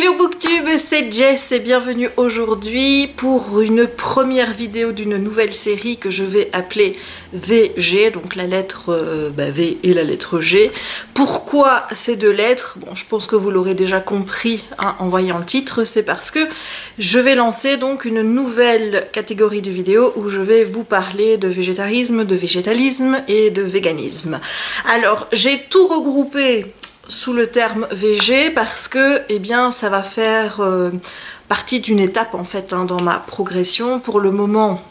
Hello Booktube, c'est Jess et bienvenue aujourd'hui pour une première vidéo d'une nouvelle série que je vais appeler VG, donc la lettre V et la lettre G. Pourquoi ces deux lettres? Bon, je pense que vous l'aurez déjà compris en voyant le titre, c'est parce que je vais lancer donc une nouvelle catégorie de vidéos où je vais vous parler de végétarisme, de végétalisme et de véganisme. Alors, j'ai tout regroupé sous le terme VG parce que ça va faire partie d'une étape en fait dans ma progression. Pour le moment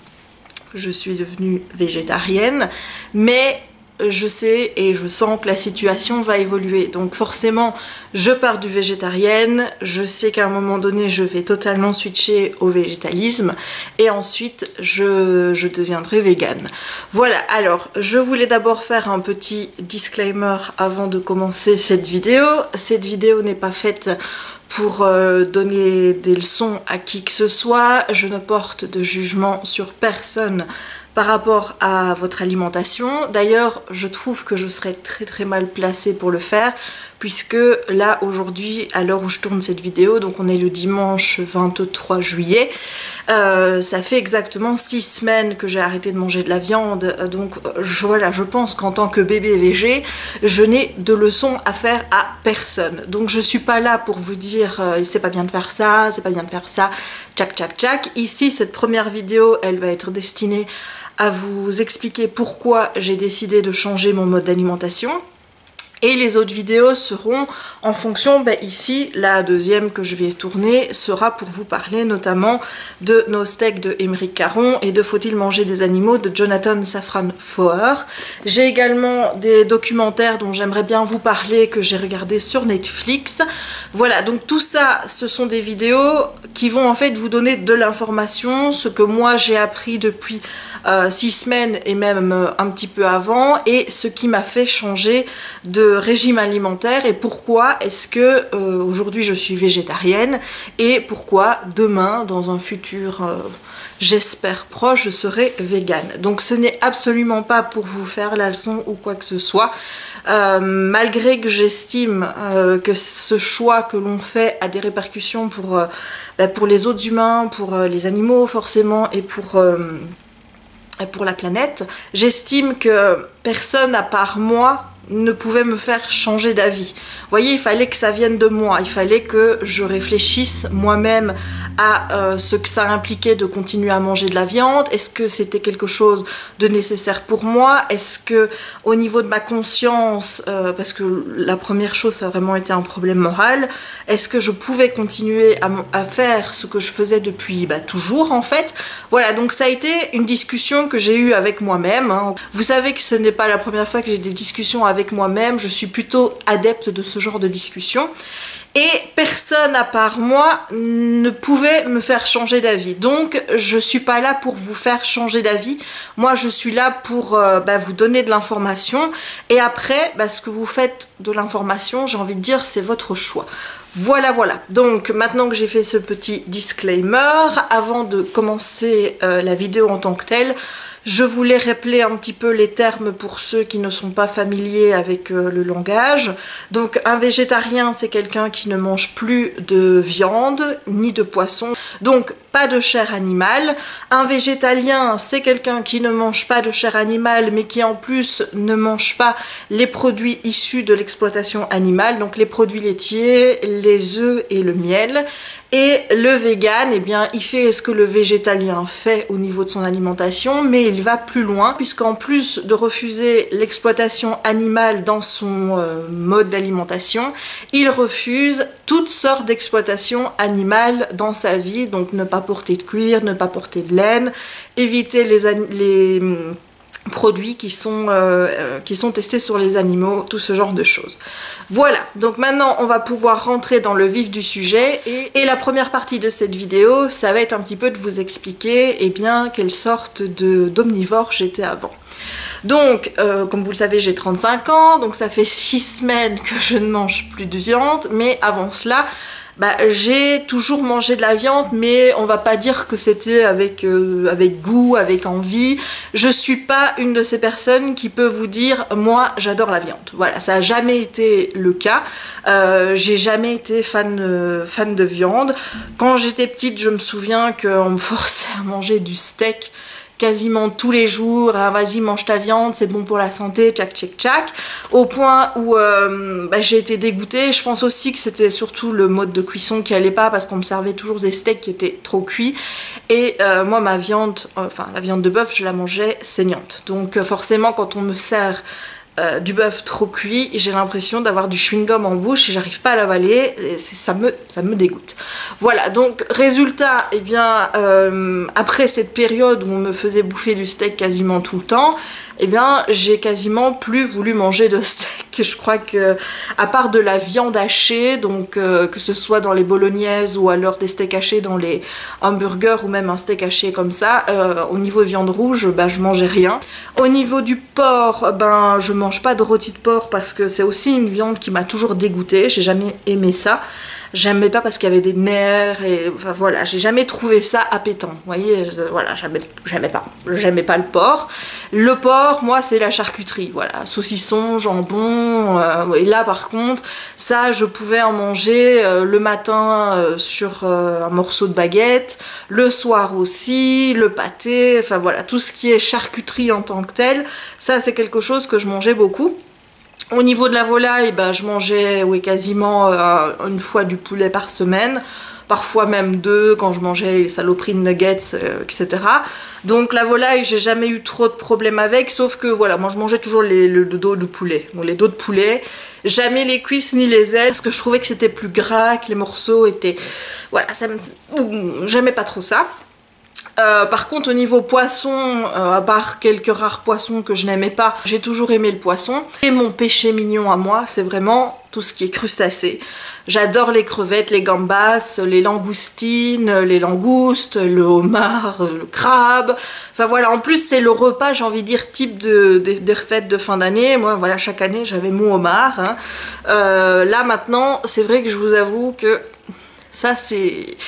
je suis devenue végétarienne, mais je sais et je sens que la situation va évoluer, donc forcément je pars du végétarienne, je sais qu'à un moment donné je vais totalement switcher au végétalisme et ensuite je deviendrai végane. Voilà, alors je voulais d'abord faire un petit disclaimer avant de commencer cette vidéo. Cette vidéo n'est pas faite pour donner des leçons à qui que ce soit, je ne porte de jugement sur personne par rapport à votre alimentation. D'ailleurs, je trouve que je serais très mal placée pour le faire, puisque là, aujourd'hui, à l'heure où je tourne cette vidéo, donc on est le dimanche 23 juillet, ça fait exactement 6 semaines que j'ai arrêté de manger de la viande, donc voilà, je pense qu'en tant que bébé végé, je n'ai de leçons à faire à personne. Donc je suis pas là pour vous dire c'est pas bien de faire ça, c'est pas bien de faire ça, tchac. Ici, cette première vidéo, elle va être destinée à vous expliquer pourquoi j'ai décidé de changer mon mode d'alimentation. Et les autres vidéos seront en fonction, ici, la deuxième que je vais tourner sera pour vous parler notamment de nos steaks de Émeric Caron et de Faut-il manger des animaux de Jonathan Safran Foer. J'ai également des documentaires dont j'aimerais bien vous parler que j'ai regardé sur Netflix. Voilà, donc tout ça, ce sont des vidéos qui vont en fait vous donner de l'information, ce que moi j'ai appris depuis 6 semaines et même un petit peu avant, et ce qui m'a fait changer de régime alimentaire et pourquoi est-ce que aujourd'hui je suis végétarienne et pourquoi demain dans un futur j'espère proche je serai végane. Donc ce n'est absolument pas pour vous faire la leçon ou quoi que ce soit, malgré que j'estime que ce choix que l'on fait a des répercussions pour les autres humains, pour les animaux forcément et pour la planète. J'estime que personne à part moi ne pouvait me faire changer d'avis. Vous voyez, il fallait que ça vienne de moi, il fallait que je réfléchisse moi-même à ce que ça impliquait de continuer à manger de la viande. Est-ce que c'était quelque chose de nécessaire pour moi? Est-ce que au niveau de ma conscience, parce que la première chose ça a vraiment été un problème moral, est-ce que je pouvais continuer à faire ce que je faisais depuis toujours en fait? Voilà, donc ça a été une discussion que j'ai eue avec moi-même, hein. Vous savez que ce n'est pas la première fois que j'ai des discussions avec moi-même, je suis plutôt adepte de ce genre de discussion et personne à part moi ne pouvait me faire changer d'avis. Donc je suis pas là pour vous faire changer d'avis, moi je suis là pour vous donner de l'information et après ce que vous faites de l'information, j'ai envie de dire, c'est votre choix. Voilà. Donc maintenant que j'ai fait ce petit disclaimer, avant de commencer la vidéo en tant que telle, je voulais rappeler un petit peu les termes pour ceux qui ne sont pas familiers avec le langage. Donc un végétarien, c'est quelqu'un qui ne mange plus de viande ni de poisson, donc pas de chair animale. Un végétalien, c'est quelqu'un qui ne mange pas de chair animale mais qui en plus ne mange pas les produits issus de l'exploitation animale, donc les produits laitiers, les œufs et le miel. Et le vegan, il fait ce que le végétalien fait au niveau de son alimentation, mais il va plus loin, puisqu'en plus de refuser l'exploitation animale dans son mode d'alimentation, il refuse toutes sortes d'exploitation animale dans sa vie, donc ne pas porter de cuir, ne pas porter de laine, éviter les produits qui sont testés sur les animaux, tout ce genre de choses. Voilà, donc maintenant on va pouvoir rentrer dans le vif du sujet et la première partie de cette vidéo, ça va être un petit peu de vous expliquer quelle sorte d'omnivore j'étais avant. Donc, comme vous le savez, j'ai 35 ans, donc ça fait 6 semaines que je ne mange plus de viande, mais avant cela, bah, j'ai toujours mangé de la viande, mais on va pas dire que c'était avec goût, avec envie. Je suis pas une de ces personnes qui peut vous dire moi j'adore la viande. Voilà, ça a jamais été le cas. J'ai jamais été fan de viande. Quand j'étais petite, je me souviens qu'on me forçait à manger du steak quasiment tous les jours, hein, vas-y mange ta viande, c'est bon pour la santé, tchac tchac tchac, au point où bah, j'ai été dégoûtée. Je pense aussi que c'était surtout le mode de cuisson qui allait pas, parce qu'on me servait toujours des steaks qui étaient trop cuits, et moi ma viande, enfin la viande de bœuf, je la mangeais saignante, donc forcément quand on me sert du bœuf trop cuit, j'ai l'impression d'avoir du chewing-gum en bouche et j'arrive pas à l'avaler, ça me dégoûte. Voilà, donc résultat, eh bien après cette période où on me faisait bouffer du steak quasiment tout le temps, eh bien j'ai quasiment plus voulu manger de steak. Je crois que, à part de la viande hachée, donc que ce soit dans les bolognaises ou alors des steaks hachés dans les hamburgers ou même un steak haché comme ça, au niveau de viande rouge, bah, je mangeais rien. Au niveau du porc, ben je mange pas de rôti de porc parce que c'est aussi une viande qui m'a toujours dégoûtée, j'ai jamais aimé ça. J'aimais pas parce qu'il y avait des nerfs et enfin voilà, j'ai jamais trouvé ça appétant. Vous voyez, voilà, j'aimais pas le porc. Le porc, moi, c'est la charcuterie, voilà, saucisson, jambon. Et là, par contre, ça, je pouvais en manger le matin sur un morceau de baguette, le soir aussi, le pâté. Enfin voilà, tout ce qui est charcuterie en tant que tel, ça, c'est quelque chose que je mangeais beaucoup. Au niveau de la volaille, bah, je mangeais quasiment une fois du poulet par semaine, parfois même 2 quand je mangeais les saloperies de nuggets, etc. Donc la volaille, j'ai jamais eu trop de problèmes avec, sauf que voilà, moi je mangeais toujours le dos de poulet, donc les dos de poulet, jamais les cuisses ni les ailes, parce que je trouvais que c'était plus gras, que les morceaux étaient... Voilà, j'aimais pas trop ça. Par contre au niveau poisson, à part quelques rares poissons que je n'aimais pas, j'ai toujours aimé le poisson. Et mon péché mignon à moi, c'est vraiment tout ce qui est crustacé. J'adore les crevettes, les gambas, les langoustines, les langoustes, le homard, le crabe. Enfin voilà, en plus c'est le repas, j'ai envie de dire, type des fêtes de fin d'année. Moi voilà, chaque année j'avais mon homard, hein. Là maintenant, c'est vrai que je vous avoue que ça c'est...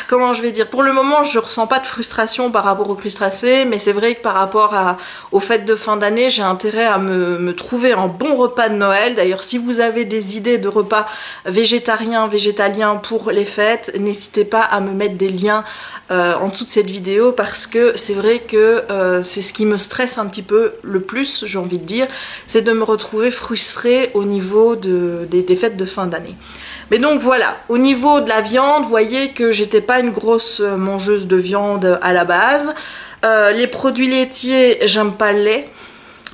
Comment je vais dire, pour le moment je ressens pas de frustration par rapport au crustacés, mais c'est vrai que par rapport aux fêtes de fin d'année, j'ai intérêt à me trouver un bon repas de Noël. D'ailleurs, si vous avez des idées de repas végétariens, végétaliens pour les fêtes, n'hésitez pas à me mettre des liens en dessous de cette vidéo, parce que c'est vrai que c'est ce qui me stresse un petit peu le plus, j'ai envie de dire, c'est de me retrouver frustrée au niveau des fêtes de fin d'année. Mais donc voilà, au niveau de la viande, vous voyez que j'étais pas une grosse mangeuse de viande à la base. Les produits laitiers, j'aime pas le lait.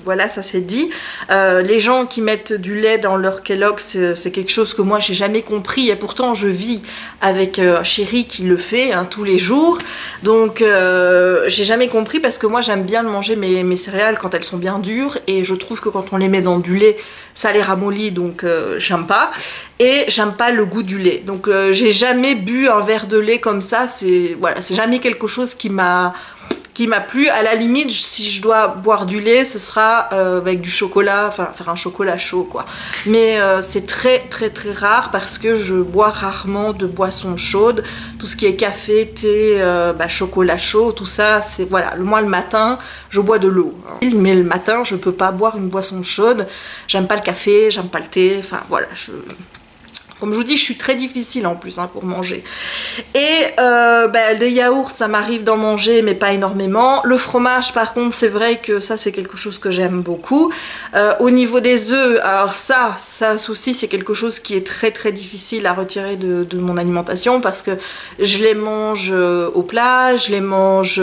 Voilà, ça c'est dit. Les gens qui mettent du lait dans leur Kellogg's, c'est quelque chose que moi j'ai jamais compris, et pourtant je vis avec un chéri qui le fait hein, tous les jours. Donc j'ai jamais compris, parce que moi j'aime bien manger mes céréales quand elles sont bien dures, et je trouve que quand on les met dans du lait, ça les ramollit, donc j'aime pas. Et j'aime pas le goût du lait. Donc j'ai jamais bu un verre de lait comme ça, voilà, c'est jamais quelque chose qui m'a plu. À la limite, si je dois boire du lait, ce sera avec du chocolat, enfin faire un chocolat chaud quoi. Mais c'est très très très rare, parce que je bois rarement de boissons chaudes. Tout ce qui est café, thé, chocolat chaud, tout ça, c'est voilà. Moi le matin, je bois de l'eau, hein. Mais le matin, je peux pas boire une boisson chaude. J'aime pas le café, j'aime pas le thé, enfin voilà, comme je vous dis, je suis très difficile en plus hein, pour manger. Et des yaourts, ça m'arrive d'en manger, mais pas énormément. Le fromage, par contre, c'est vrai que ça, c'est quelque chose que j'aime beaucoup. Au niveau des œufs, alors ça aussi, c'est quelque chose qui est très très difficile à retirer de mon alimentation, parce que je les mange au plat, je les mange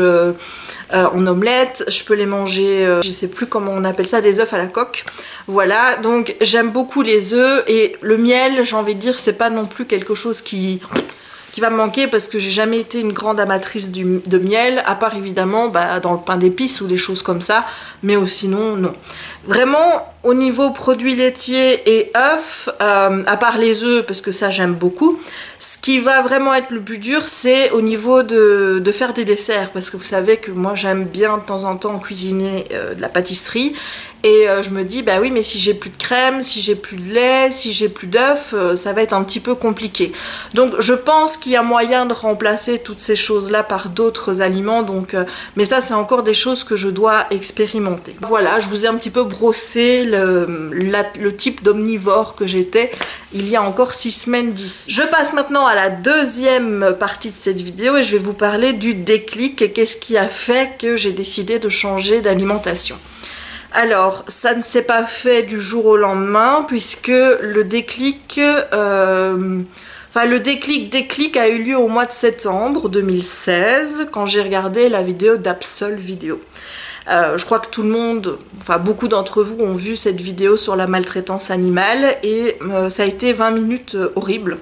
en omelette, je peux les manger, je sais plus comment on appelle ça, des œufs à la coque. Voilà, donc j'aime beaucoup les œufs, et le miel, j'ai envie de dire, c'est pas non plus quelque chose qui qui va me manquer parce que j'ai jamais été une grande amatrice de miel, à part évidemment dans le pain d'épices ou des choses comme ça, mais sinon non. Vraiment au niveau produits laitiers et œufs, à part les œufs parce que ça j'aime beaucoup, ce qui va vraiment être le plus dur c'est au niveau de faire des desserts, parce que vous savez que moi j'aime bien de temps en temps cuisiner de la pâtisserie. Et je me dis, bah oui, mais si j'ai plus de crème, si j'ai plus de lait, si j'ai plus d'œufs, ça va être un petit peu compliqué. Donc je pense qu'il y a moyen de remplacer toutes ces choses-là par d'autres aliments. Donc, mais ça, c'est encore des choses que je dois expérimenter. Voilà, je vous ai un petit peu brossé le type d'omnivore que j'étais il y a encore 6 semaines d'ici. Je passe maintenant à la deuxième partie de cette vidéo et je vais vous parler du déclic et qu'est-ce qui a fait que j'ai décidé de changer d'alimentation. Alors, ça ne s'est pas fait du jour au lendemain puisque le déclic a eu lieu au mois de septembre 2016 quand j'ai regardé la vidéo d'Absol Vidéo. Je crois que tout le monde, beaucoup d'entre vous ont vu cette vidéo sur la maltraitance animale et ça a été 20 minutes horribles.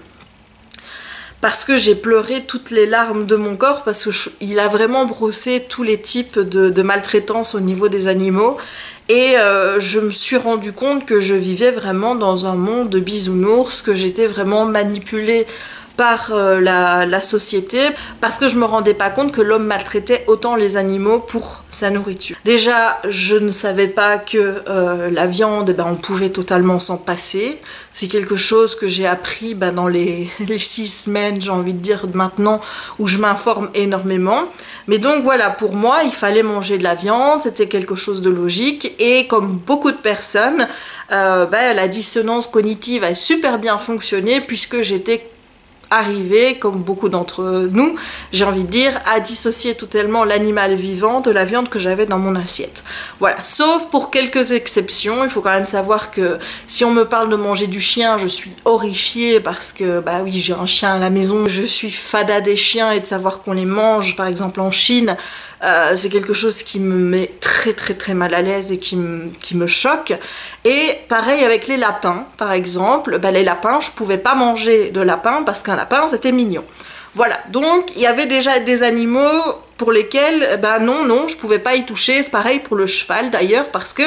Parce que j'ai pleuré toutes les larmes de mon corps, parce qu'il a vraiment brossé tous les types de maltraitance au niveau des animaux. Et je me suis rendu compte que je vivais vraiment dans un monde de bisounours, que j'étais vraiment manipulée par la société, parce que je me rendais pas compte que l'homme maltraitait autant les animaux pour sa nourriture. Déjà, je ne savais pas que la viande, on pouvait totalement s'en passer. C'est quelque chose que j'ai appris dans les 6 semaines, j'ai envie de dire, maintenant, où je m'informe énormément. Mais donc voilà, pour moi, il fallait manger de la viande, c'était quelque chose de logique, et comme beaucoup de personnes, la dissonance cognitive a super bien fonctionné, puisque j'étais arriver, comme beaucoup d'entre nous, j'ai envie de dire, à dissocier totalement l'animal vivant de la viande que j'avais dans mon assiette. Voilà, sauf pour quelques exceptions. Il faut quand même savoir que si on me parle de manger du chien, je suis horrifiée parce que, oui, j'ai un chien à la maison, je suis fada des chiens et de savoir qu'on les mange, par exemple en Chine, c'est quelque chose qui me met très mal à l'aise et qui me choque. Et pareil avec les lapins, par exemple, les lapins, je pouvais pas manger de lapin parce qu'un lapin c'était mignon. Voilà, donc il y avait déjà des animaux pour lesquels, non, je pouvais pas y toucher. C'est pareil pour le cheval d'ailleurs, parce que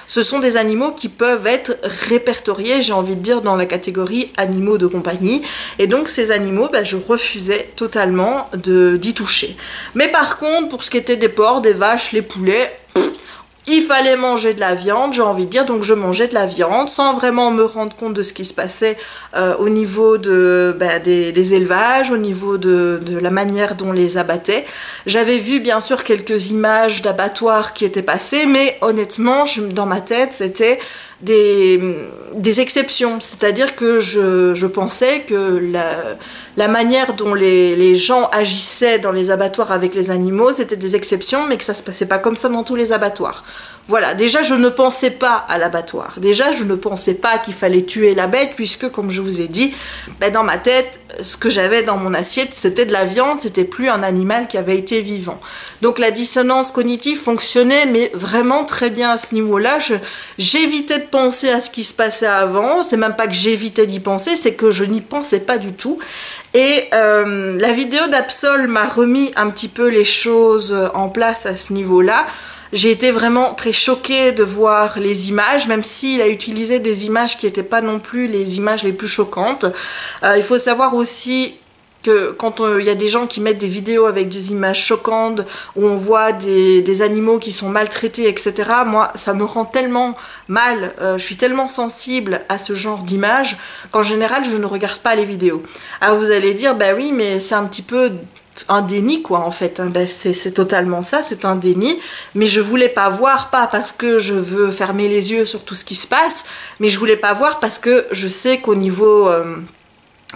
ce sont des animaux qui peuvent être répertoriés, j'ai envie de dire, dans la catégorie animaux de compagnie. Et donc ces animaux, je refusais totalement d'y toucher. Mais par contre, pour ce qui était des porcs, des vaches, les poulets, il fallait manger de la viande, j'ai envie de dire, donc je mangeais de la viande sans vraiment me rendre compte de ce qui se passait au niveau des élevages, au niveau de la manière dont on les abattait. J'avais vu bien sûr quelques images d'abattoirs qui étaient passées, mais honnêtement, dans ma tête, c'était des exceptions, c'est-à-dire que je pensais que la manière dont les gens agissaient dans les abattoirs avec les animaux, c'était des exceptions, mais que ça se passait pas comme ça dans tous les abattoirs. Voilà, déjà je ne pensais pas à l'abattoir, déjà je ne pensais pas qu'il fallait tuer la bête, puisque comme je vous ai dit, dans ma tête, ce que j'avais dans mon assiette, c'était de la viande, c'était plus un animal qui avait été vivant. Donc la dissonance cognitive fonctionnait, mais vraiment très bien à ce niveau-là. J'évitais de penser à ce qui se passait avant, c'est même pas que j'évitais d'y penser, c'est que je n'y pensais pas du tout. Et la vidéo d'Absol m'a remis un petit peu les choses en place à ce niveau-là. J'ai été vraiment très choquée de voir les images, même s'il a utilisé des images qui n'étaient pas non plus les images les plus choquantes. Il faut savoir aussi que quand il y a des gens qui mettent des vidéos avec des images choquantes, où on voit des animaux qui sont maltraités, etc., moi, ça me rend tellement mal, je suis tellement sensible à ce genre d'images, qu'en général, je ne regarde pas les vidéos. Alors vous allez dire, oui, mais c'est un petit peu un déni quoi en fait, c'est totalement ça, c'est un déni, mais je voulais pas voir, pas parce que je veux fermer les yeux sur tout ce qui se passe, mais je voulais pas voir parce que je sais qu'au niveau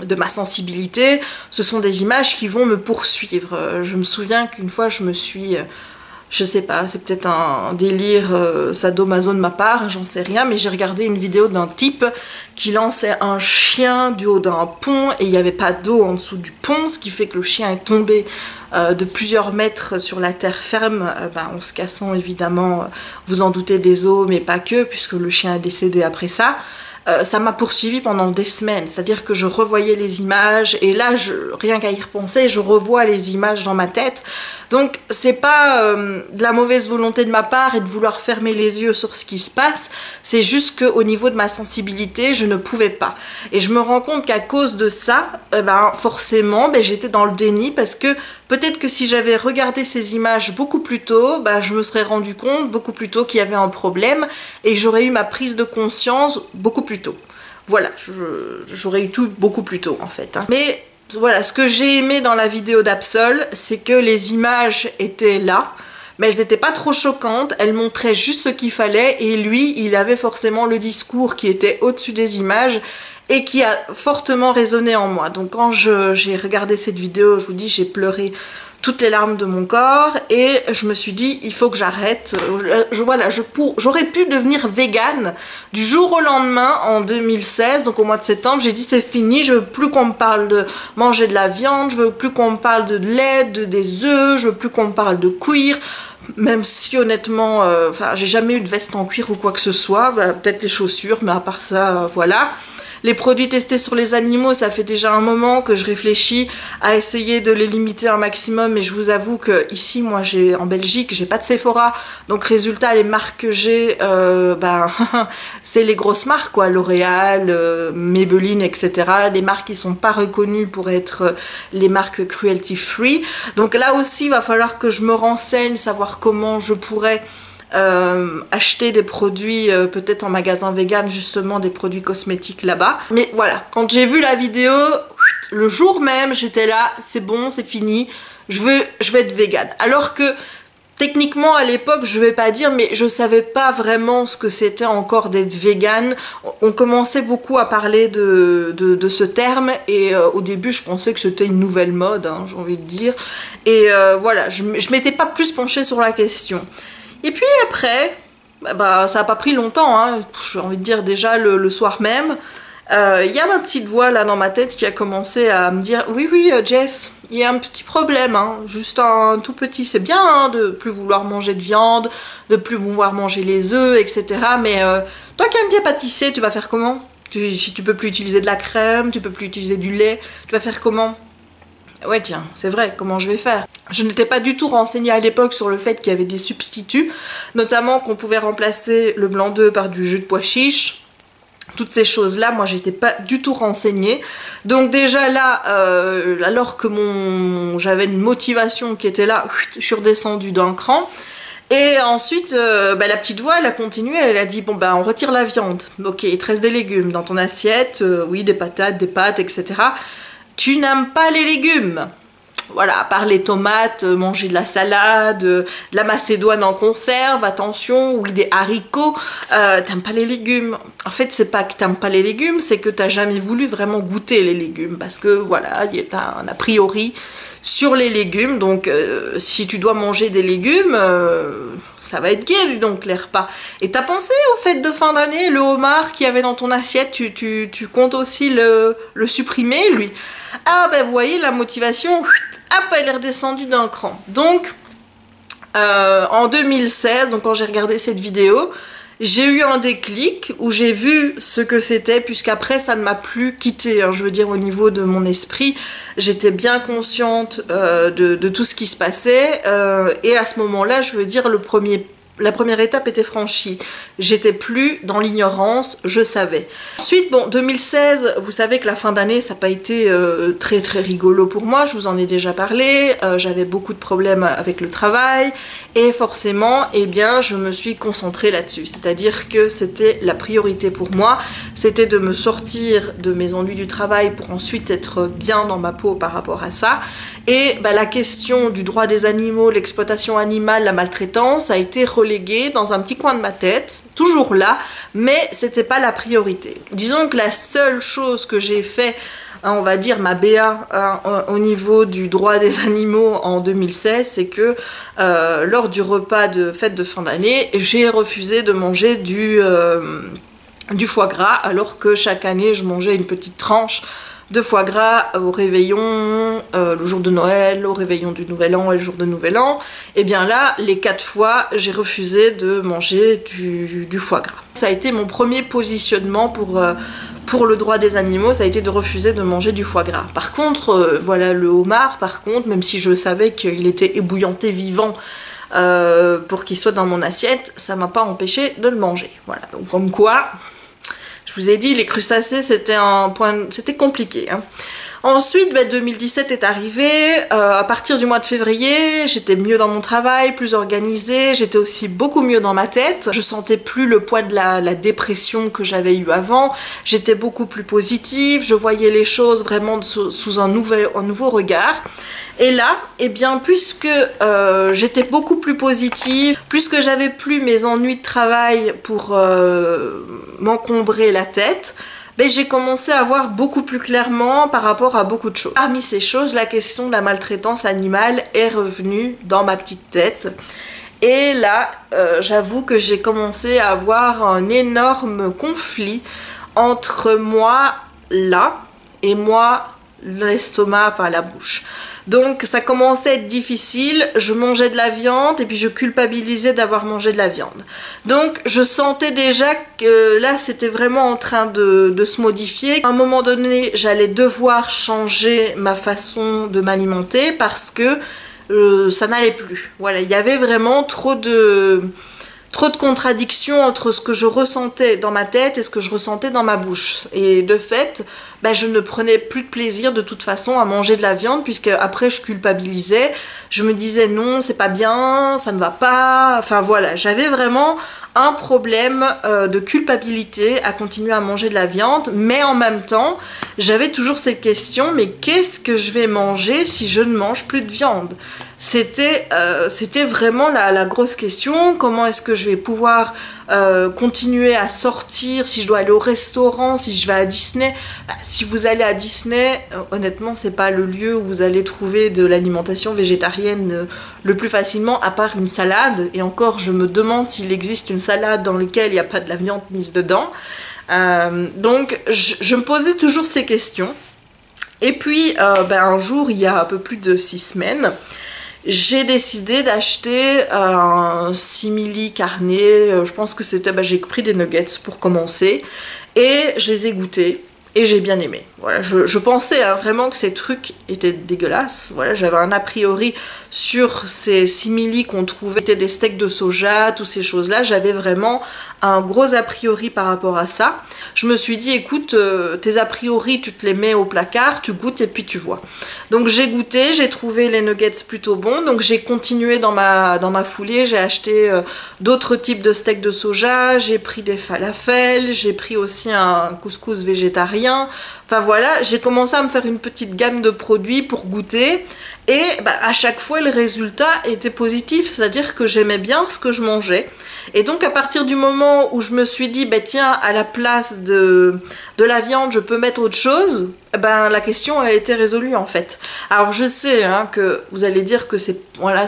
de ma sensibilité, ce sont des images qui vont me poursuivre. Je me souviens qu'une fois je me suis... je sais pas, c'est peut-être un délire sadomaso de ma part, j'en sais rien, mais j'ai regardé une vidéo d'un type qui lançait un chien du haut d'un pont et il n'y avait pas d'eau en dessous du pont, ce qui fait que le chien est tombé de plusieurs mètres sur la terre ferme, en se cassant évidemment, vous en doutez, des os, mais pas que, puisque le chien est décédé après ça. ça m'a poursuivi pendant des semaines. C'est-à-dire que je revoyais les images et là, rien qu'à y repenser, je revois les images dans ma tête. Donc c'est pas de la mauvaise volonté de ma part et de vouloir fermer les yeux sur ce qui se passe, c'est juste qu'au niveau de ma sensibilité, je ne pouvais pas. Et je me rends compte qu'à cause de ça, forcément, j'étais dans le déni parce que peut-être que si j'avais regardé ces images beaucoup plus tôt, je me serais rendu compte beaucoup plus tôt qu'il y avait un problème et j'aurais eu ma prise de conscience beaucoup plus tôt. Voilà, j'aurais eu tout beaucoup plus tôt en fait. Mais voilà, ce que j'ai aimé dans la vidéo d'Absol, c'est que les images étaient là, mais elles n'étaient pas trop choquantes, elles montraient juste ce qu'il fallait et lui, il avait forcément le discours qui était au-dessus des images et qui a fortement résonné en moi. Donc quand j'ai regardé cette vidéo, je vous dis, j'ai pleuré toutes les larmes de mon corps et je me suis dit il faut que j'arrête. Voilà, j'aurais pu devenir végane du jour au lendemain en 2016, donc au mois de septembre. J'ai dit c'est fini, je veux plus qu'on me parle de manger de la viande, je veux plus qu'on me parle de lait, des œufs, je veux plus qu'on me parle de cuir. Même si honnêtement, j'ai jamais eu de veste en cuir ou quoi que ce soit, peut-être les chaussures, mais à part ça, voilà. Les produits testés sur les animaux, ça fait déjà un moment que je réfléchis à essayer de les limiter un maximum, mais je vous avoue que ici, moi, en Belgique, j'ai pas de Sephora, donc résultat, les marques que j'ai, c'est les grosses marques, quoi, L'Oréal, Maybelline, etc. Les marques qui sont pas reconnues pour être les marques cruelty free. Donc là aussi, il va falloir que je me renseigne, savoir comment je pourrais acheter des produits peut-être en magasin vegan, justement des produits cosmétiques là-bas. Mais voilà, quand j'ai vu la vidéo, le jour même j'étais là, c'est bon, c'est fini, je vais être vegan. Alors que techniquement à l'époque, je vais pas dire, mais je savais pas vraiment ce que c'était encore d'être vegan. On commençait beaucoup à parler de ce terme et au début je pensais que c'était une nouvelle mode, hein, j'ai envie de dire. Et voilà, je m'étais pas plus penchée sur la question. Et puis après, ça n'a pas pris longtemps, hein, j'ai envie de dire déjà le soir même, il y a ma petite voix là dans ma tête qui a commencé à me dire oui Jess, il y a un petit problème, hein, juste un tout petit, c'est bien hein, de plus vouloir manger de viande, de plus vouloir manger les œufs, etc. Mais toi qui aimes bien pâtisser, tu vas faire comment? Si tu peux plus utiliser de la crème, tu peux plus utiliser du lait, tu vas faire comment? Ouais tiens, c'est vrai, comment je vais faire? Je n'étais pas du tout renseignée à l'époque sur le fait qu'il y avait des substituts, notamment qu'on pouvait remplacer le blanc d'œuf par du jus de pois chiche. Toutes ces choses-là, moi j'étais pas du tout renseignée. Donc déjà là, alors que j'avais une motivation qui était là, je suis redescendue d'un cran. Et ensuite, la petite voix, elle a continué, elle a dit bon on retire la viande. Ok, il te reste des légumes dans ton assiette, oui des patates, des pâtes, etc. Tu n'aimes pas les légumes. Voilà, à part les tomates, manger de la salade, de la macédoine en conserve, attention, oui des haricots, t'aimes pas les légumes. En fait, c'est pas que t'aimes pas les légumes, c'est que t'as jamais voulu vraiment goûter les légumes, parce que voilà, il y a un a priori sur les légumes, donc si tu dois manger des légumes, ça va être gai donc les repas. Et t'as pensé aux fêtes de fin d'année, le homard qu'il y avait dans ton assiette, tu comptes aussi le supprimer lui? Ah vous voyez la motivation, hop, elle est redescendue d'un cran. Donc en 2016, donc quand j'ai regardé cette vidéo, j'ai eu un déclic où j'ai vu ce que c'était, puisqu'après ça ne m'a plus quitté, hein, je veux dire au niveau de mon esprit, j'étais bien consciente de tout ce qui se passait et à ce moment-là, je veux dire la première étape était franchie. J'étais plus dans l'ignorance, je savais. Ensuite, 2016, vous savez que la fin d'année, ça n'a pas été très rigolo pour moi, je vous en ai déjà parlé, j'avais beaucoup de problèmes avec le travail, et forcément, je me suis concentrée là-dessus. C'est-à-dire que c'était la priorité pour moi, c'était de me sortir de mes ennuis du travail pour ensuite être bien dans ma peau par rapport à ça. Et la question du droit des animaux, l'exploitation animale, la maltraitance a été reléguée dans un petit coin de ma tête, toujours là, mais c'était pas la priorité. Disons que la seule chose que j'ai fait, on va dire ma BA au niveau du droit des animaux en 2016, c'est que lors du repas de fête de fin d'année, j'ai refusé de manger du foie gras, alors que chaque année je mangeais une petite tranche de foie gras au réveillon, le jour de Noël, au réveillon du Nouvel An et le jour de Nouvel An. Et bien là, les 4 fois, j'ai refusé de manger du foie gras. Ça a été mon premier positionnement pour le droit des animaux, ça a été de refuser de manger du foie gras. Par contre, voilà, le homard, par contre, même si je savais qu'il était ébouillanté vivant pour qu'il soit dans mon assiette, ça m'a pas empêché de le manger. Voilà, donc comme quoi, je vous ai dit, les crustacés, c'était compliqué, hein. Ensuite, 2017 est arrivé, à partir du mois de février, j'étais mieux dans mon travail, plus organisée, j'étais aussi beaucoup mieux dans ma tête, je sentais plus le poids de la dépression que j'avais eu avant, j'étais beaucoup plus positive, je voyais les choses vraiment sous un nouveau regard. Et là, eh bien, puisque j'étais beaucoup plus positive, puisque j'avais plus mes ennuis de travail pour m'encombrer la tête, ben, j'ai commencé à voir beaucoup plus clairement par rapport à beaucoup de choses. Parmi ces choses, la question de la maltraitance animale est revenue dans ma petite tête. Et là, j'avoue que j'ai commencé à avoir un énorme conflit entre moi, là, et moi, l'estomac, enfin la bouche. Donc ça commençait à être difficile, je mangeais de la viande et puis je culpabilisais d'avoir mangé de la viande. Donc je sentais déjà que là c'était vraiment en train de se modifier. À un moment donné, j'allais devoir changer ma façon de m'alimenter parce que ça n'allait plus. Voilà, il y avait vraiment trop de contradictions entre ce que je ressentais dans ma tête et ce que je ressentais dans ma bouche. Et de fait, je ne prenais plus de plaisir de toute façon à manger de la viande, puisque après je culpabilisais, je me disais non, c'est pas bien, ça ne va pas, enfin voilà, j'avais vraiment un problème de culpabilité à continuer à manger de la viande, mais en même temps, j'avais toujours cette question, mais qu'est-ce que je vais manger si je ne mange plus de viande ? C'était vraiment la grosse question. Comment est-ce que je vais pouvoir continuer à sortir, si je dois aller au restaurant, si je vais à Disney. Si vous allez à Disney, honnêtement, c'est pas le lieu où vous allez trouver de l'alimentation végétarienne le plus facilement, à part une salade. Et encore, je me demande s'il existe une salade dans laquelle il n'y a pas de la viande mise dedans. Donc, je me posais toujours ces questions. Et puis, un jour, il y a un peu plus de 6 semaines, j'ai décidé d'acheter un simili carné. Je pense que c'était, j'ai pris des nuggets pour commencer et je les ai goûtés et j'ai bien aimé. Voilà, je pensais vraiment que ces trucs étaient dégueulasses. Voilà, j'avais un a priori sur ces simili qu'on trouvait, c'était des steaks de soja, toutes ces choses-là. J'avais vraiment un gros a priori par rapport à ça. Je me suis dit, écoute, tes a priori, tu te les mets au placard, tu goûtes et puis tu vois. Donc j'ai goûté, j'ai trouvé les nuggets plutôt bons, donc j'ai continué dans ma foulée, j'ai acheté d'autres types de steaks de soja, j'ai pris des falafels, j'ai pris aussi un couscous végétarien. Enfin voilà, j'ai commencé à me faire une petite gamme de produits pour goûter et à chaque fois le résultat était positif, c'est-à-dire que j'aimais bien ce que je mangeais. Et donc à partir du moment où je me suis dit, tiens, à la place de la viande, je peux mettre autre chose, la question a été résolue en fait. Alors je sais que vous allez dire que c'est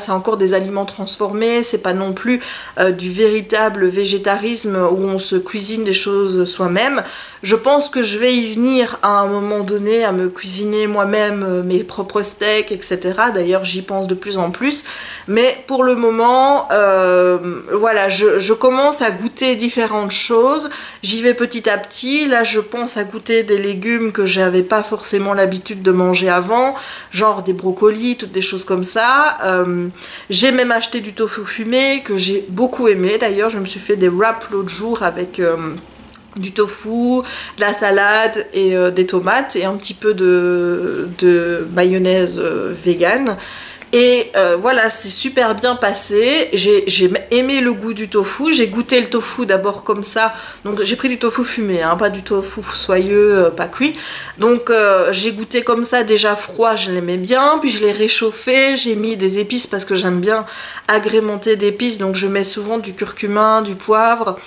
encore des aliments transformés, c'est pas non plus du véritable végétarisme où on se cuisine des choses soi-même. Je pense que je vais y venir à un moment donné, à me cuisiner moi-même mes propres steaks, etc. D'ailleurs j'y pense de plus en plus. Mais pour le moment, voilà, je commence à goûter différentes choses. J'y vais petit à petit. Là je pense à goûter des légumes que j'avais pas forcément l'habitude de manger avant, genre des brocolis, toutes des choses comme ça. J'ai même acheté du tofu fumé que j'ai beaucoup aimé. D'ailleurs je me suis fait des wraps l'autre jour avec du tofu, de la salade et des tomates et un petit peu de mayonnaise vegan. Et voilà, c'est super bien passé. J'ai aimé le goût du tofu. J'ai goûté le tofu d'abord comme ça. Donc j'ai pris du tofu fumé, pas du tofu soyeux, pas cuit. Donc j'ai goûté comme ça déjà froid, je l'aimais bien. Puis je l'ai réchauffé, j'ai mis des épices parce que j'aime bien agrémenter d'épices. Donc je mets souvent du curcuma, du poivre.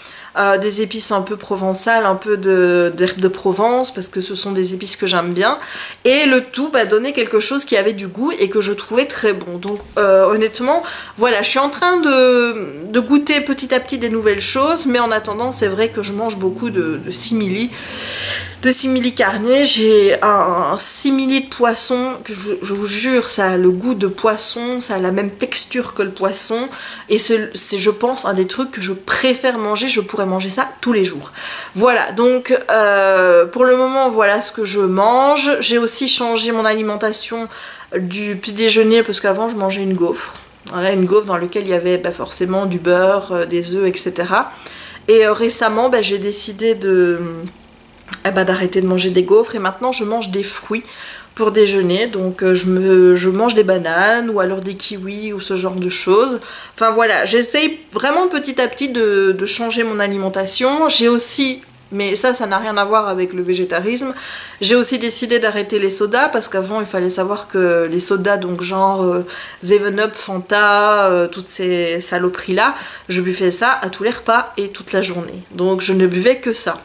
Des épices un peu provençales, un peu d'herbes de Provence parce que ce sont des épices que j'aime bien et le tout donnait quelque chose qui avait du goût et que je trouvais très bon. Donc honnêtement voilà, je suis en train de goûter petit à petit des nouvelles choses, mais en attendant c'est vrai que je mange beaucoup de simili. de simili carné. J'ai un simili de poisson que je vous jure, ça a le goût de poisson, ça a la même texture que le poisson et c'est je pense un des trucs que je préfère manger. Je pourrais manger ça tous les jours. Voilà, donc pour le moment voilà ce que je mange. J'ai aussi changé mon alimentation du petit déjeuner parce qu'avant je mangeais une gaufre. Voilà, une gaufre dans laquelle il y avait forcément du beurre, des œufs, etc. Et récemment j'ai décidé d'arrêter de manger des gaufres et maintenant je mange des fruits pour déjeuner. Donc je mange des bananes ou alors des kiwis ou ce genre de choses. Enfin voilà, j'essaye vraiment petit à petit de changer mon alimentation. J'ai aussi, mais ça n'a rien à voir avec le végétarisme, j'ai aussi décidé d'arrêter les sodas parce qu'avant il fallait savoir que les sodas donc genre 7up, Fanta, toutes ces saloperies là, je buvais ça à tous les repas et toute la journée. Donc je ne buvais que ça.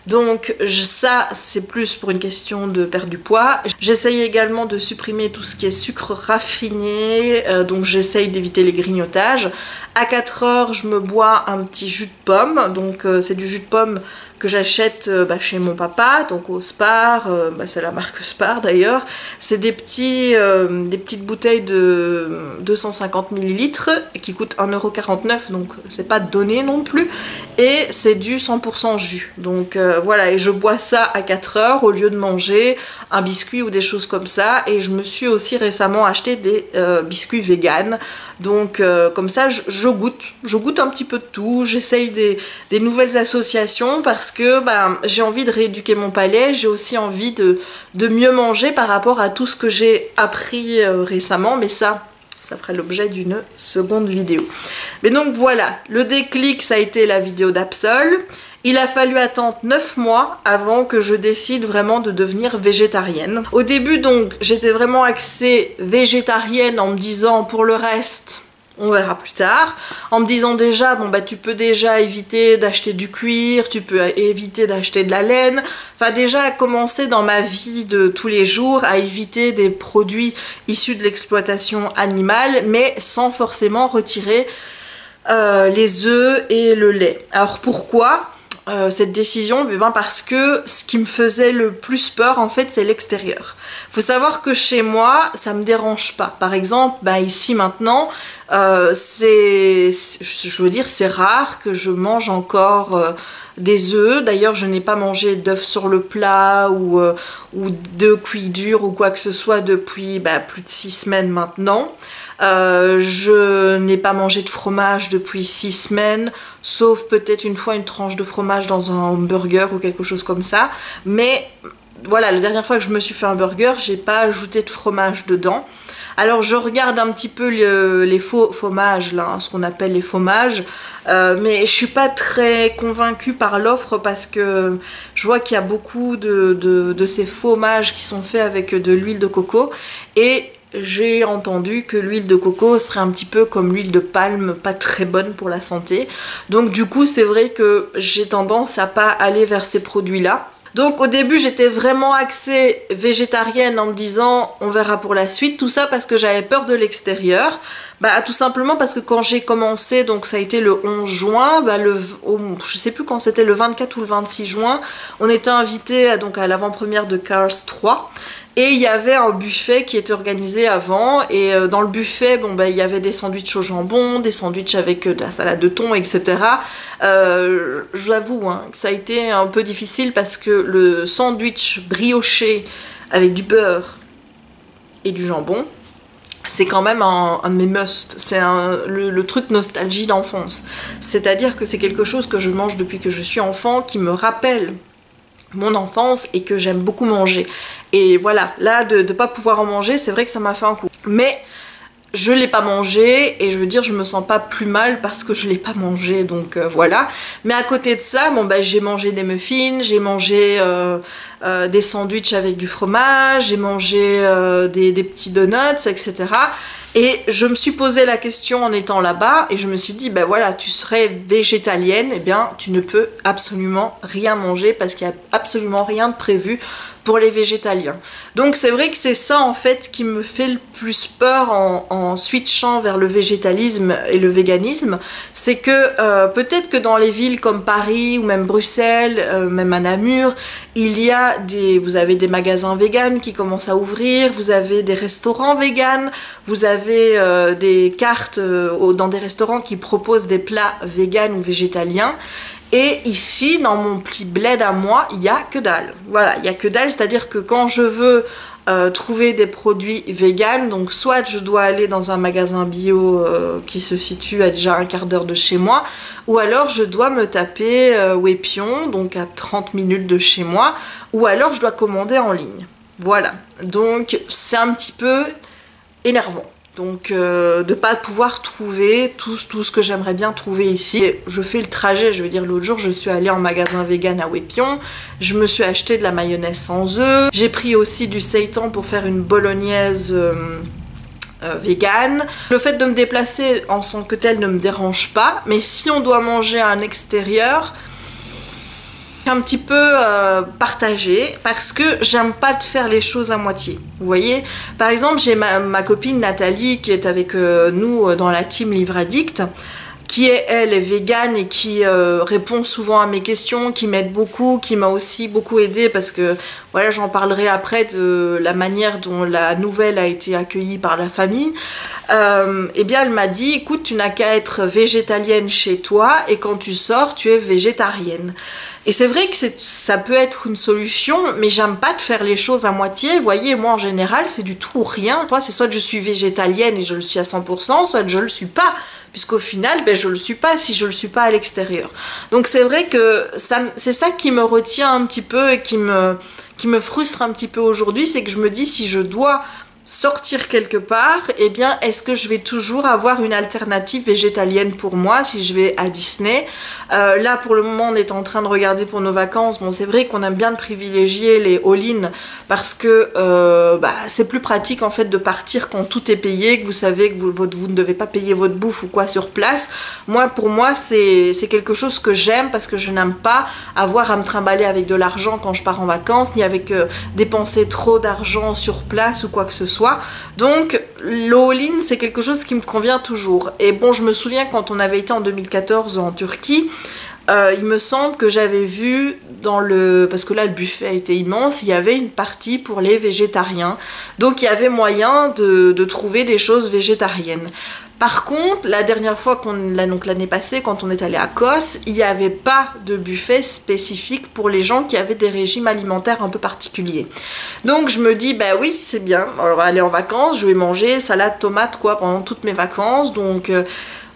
Donc ça c'est plus pour une question de perdre du poids. J'essaye également de supprimer tout ce qui est sucre raffiné, donc j'essaye d'éviter les grignotages. À 4 heures je me bois un petit jus de pomme, donc c'est du jus de pomme que j'achète chez mon papa, donc au Spar, c'est la marque Spar d'ailleurs. C'est des petites bouteilles de 250 ml qui coûtent 1,49 €, donc c'est pas donné non plus. Et c'est du 100% jus. Donc voilà, et je bois ça à 4 heures au lieu de manger un biscuit ou des choses comme ça. Et je me suis aussi récemment acheté des biscuits vegan. Donc comme ça je goûte un petit peu de tout, j'essaye des nouvelles associations parce que j'ai envie de rééduquer mon palais, j'ai aussi envie de mieux manger par rapport à tout ce que j'ai appris récemment, mais ça ferait l'objet d'une seconde vidéo. Mais donc voilà, le déclic ça a été la vidéo d'Absol. Il a fallu attendre 9 mois avant que je décide vraiment de devenir végétarienne. Au début donc j'étais vraiment axée végétarienne en me disant pour le reste on verra plus tard, en me disant déjà tu peux déjà éviter d'acheter du cuir, tu peux éviter d'acheter de la laine, enfin déjà commencer dans ma vie de tous les jours à éviter des produits issus de l'exploitation animale mais sans forcément retirer les œufs et le lait. Alors pourquoi cette décision? Parce que ce qui me faisait le plus peur en fait c'est l'extérieur. Faut savoir que chez moi ça me dérange pas. Par exemple ici maintenant c'est rare que je mange encore des œufs. D'ailleurs je n'ai pas mangé d'œufs sur le plat ou de cuits durs ou quoi que ce soit depuis plus de 6 semaines maintenant. Je n'ai pas mangé de fromage depuis 6 semaines, sauf peut-être une fois une tranche de fromage dans un hamburger ou quelque chose comme ça. Mais voilà, la dernière fois que je me suis fait un burger, j'ai pas ajouté de fromage dedans. Alors je regarde un petit peu les faux fromages, là, ce qu'on appelle les fromages, mais je suis pas très convaincue par l'offre parce que je vois qu'il y a beaucoup de ces fromages qui sont faits avec de l'huile de coco et j'ai entendu que l'huile de coco serait un petit peu comme l'huile de palme, pas très bonne pour la santé. Donc du coup c'est vrai que j'ai tendance à pas aller vers ces produits-là. Donc au début j'étais vraiment axée végétarienne en me disant on verra pour la suite, tout ça parce que j'avais peur de l'extérieur. Tout simplement parce que quand j'ai commencé, donc ça a été le 11 juin, je sais plus quand c'était, le 24 ou le 26 juin, on était invité à l'avant-première de Cars 3. Et il y avait un buffet qui était organisé avant et dans le buffet il y avait des sandwichs au jambon, des sandwichs avec de la salade de thon, etc. J'avoue que ça a été un peu difficile parce que le sandwich brioché avec du beurre et du jambon, c'est quand même un de mes must, c'est le truc nostalgie d'enfance. C'est-à-dire que c'est quelque chose que je mange depuis que je suis enfant, qui me rappelle mon enfance et que j'aime beaucoup manger. Et voilà, là de ne pas pouvoir en manger, c'est vrai que ça m'a fait un coup. Mais je l'ai pas mangé et je veux dire je me sens pas plus mal parce que je l'ai pas mangé, donc voilà. Mais à côté de ça, j'ai mangé des muffins, j'ai mangé des sandwichs avec du fromage, j'ai mangé des petits donuts, etc. Et je me suis posé la question en étant là-bas et je me suis dit voilà, tu serais végétalienne, et bien tu ne peux absolument rien manger parce qu'il n'y a absolument rien de prévu pour les végétaliens. Donc c'est vrai que c'est ça en fait qui me fait le plus peur en switchant vers le végétalisme et le véganisme, c'est que peut-être que dans les villes comme Paris ou même Bruxelles, même à Namur, vous avez des magasins véganes qui commencent à ouvrir, vous avez des restaurants véganes, vous avez des cartes dans des restaurants qui proposent des plats véganes ou végétaliens. Et ici, dans mon petit bled à moi, il n'y a que dalle. Voilà, il n'y a que dalle, c'est-à-dire que quand je veux trouver des produits véganes, donc soit je dois aller dans un magasin bio qui se situe à déjà un quart d'heure de chez moi, ou alors je dois me taper Wépion, donc à 30 minutes de chez moi, ou alors je dois commander en ligne. Voilà, donc c'est un petit peu énervant. Donc de ne pas pouvoir trouver tout ce que j'aimerais bien trouver ici. Et je fais le trajet, je veux dire l'autre jour je suis allée en magasin vegan à Wépion, je me suis acheté de la mayonnaise sans œufs, j'ai pris aussi du seitan pour faire une bolognaise vegan. Le fait de me déplacer en tant que tel ne me dérange pas, mais si on doit manger à un extérieur, un petit peu partagée parce que j'aime pas de faire les choses à moitié, vous voyez. Par exemple, j'ai ma copine Nathalie qui est avec nous dans la team Livre Addict, qui elle est végane et qui répond souvent à mes questions, qui m'aide beaucoup, qui m'a aussi beaucoup aidée parce que voilà, j'en parlerai après de la manière dont la nouvelle a été accueillie par la famille. Eh bien elle m'a dit écoute, tu n'as qu'à être végétalienne chez toi et quand tu sors tu es végétarienne. Et c'est vrai que ça peut être une solution, mais j'aime pas de faire les choses à moitié. Vous voyez, moi en général, c'est du tout ou rien. C'est soit je suis végétalienne et je le suis à 100%, soit je le suis pas. Puisqu'au final, ben, je le suis pas si je le suis pas à l'extérieur. Donc c'est vrai que c'est ça qui me retient un petit peu et qui me frustre un petit peu aujourd'hui, c'est que je me dis si je dois sortir quelque part, eh bien est-ce que je vais toujours avoir une alternative végétalienne pour moi si je vais à Disney? Là pour le moment on est en train de regarder pour nos vacances. Bon, c'est vrai qu'on aime bien de privilégier les all-in parce que c'est plus pratique en fait de partir quand tout est payé, que vous savez que vous ne devez pas payer votre bouffe ou quoi sur place. Pour moi c'est quelque chose que j'aime parce que je n'aime pas avoir à me trimballer avec de l'argent quand je pars en vacances, ni avec dépenser trop d'argent sur place ou quoi que ce soit. Donc l'all-in c'est quelque chose qui me convient toujours. Et bon, je me souviens quand on avait été en 2014 en Turquie, il me semble que j'avais vu parce que là le buffet a été immense, il y avait une partie pour les végétariens, donc il y avait moyen de trouver des choses végétariennes. Par contre, la dernière fois, donc l'année passée, quand on est allé à Kos, il n'y avait pas de buffet spécifique pour les gens qui avaient des régimes alimentaires un peu particuliers. Donc je me dis, bah oui, c'est bien, on va aller en vacances, je vais manger salade tomate quoi pendant toutes mes vacances, donc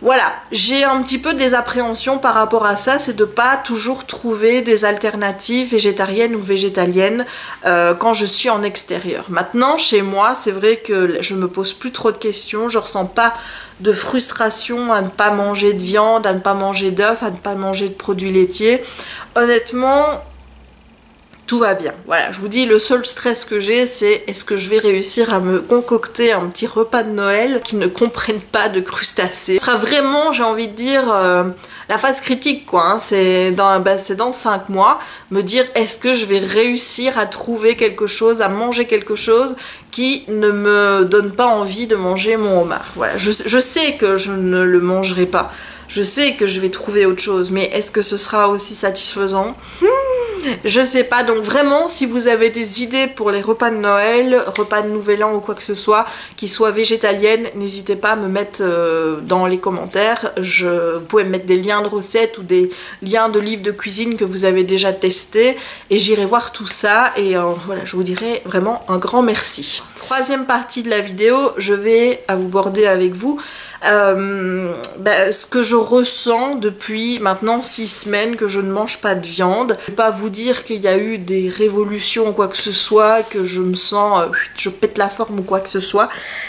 voilà, j'ai un petit peu des appréhensions par rapport à ça, c'est de pas toujours trouver des alternatives végétariennes ou végétaliennes quand je suis en extérieur. Maintenant, chez moi, c'est vrai que je me pose plus trop de questions, je ressens pas de frustration à ne pas manger de viande, à ne pas manger d'œufs, à ne pas manger de produits laitiers. Honnêtement, tout va bien. Voilà, je vous dis, le seul stress que j'ai, c'est est-ce que je vais réussir à me concocter un petit repas de Noël qui ne comprenne pas de crustacés. Ce sera vraiment, j'ai envie de dire, la phase critique, quoi. Hein. C'est dans 5 mois, me dire est-ce que je vais réussir à trouver quelque chose, à manger quelque chose qui ne me donne pas envie de manger mon homard. Voilà, je sais que je ne le mangerai pas. Je sais que je vais trouver autre chose, mais est-ce que ce sera aussi satisfaisant? Je sais pas. Donc vraiment, si vous avez des idées pour les repas de Noël, repas de Nouvel An ou quoi que ce soit, qui soient végétaliennes, n'hésitez pas à me mettre dans les commentaires. Vous pouvez me mettre des liens de recettes ou des liens de livres de cuisine que vous avez déjà testés et j'irai voir tout ça et voilà, je vous dirai vraiment un grand merci. Troisième partie de la vidéo, je vais aborder avec vous ce que je ressens depuis maintenant 6 semaines que je ne mange pas de viande. Je ne vais pas vous dire qu'il y a eu des révolutions ou quoi que ce soit, que je me sens, je pète la forme ou quoi que ce soit.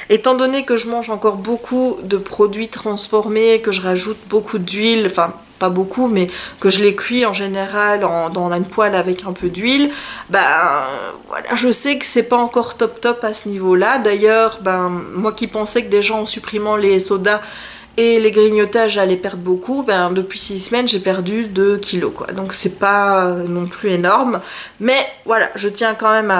Étant donné que je mange encore beaucoup de produits transformés, que je rajoute beaucoup d'huile, enfin pas beaucoup, mais que je les cuis en général dans une poêle avec un peu d'huile, voilà, je sais que c'est pas encore top à ce niveau-là. D'ailleurs, moi qui pensais que déjà en supprimant les sodas et les grignotages j'allais perdre beaucoup, ben, depuis 6 semaines j'ai perdu 2 kilos quoi. Donc c'est pas non plus énorme. Mais voilà, je tiens quand même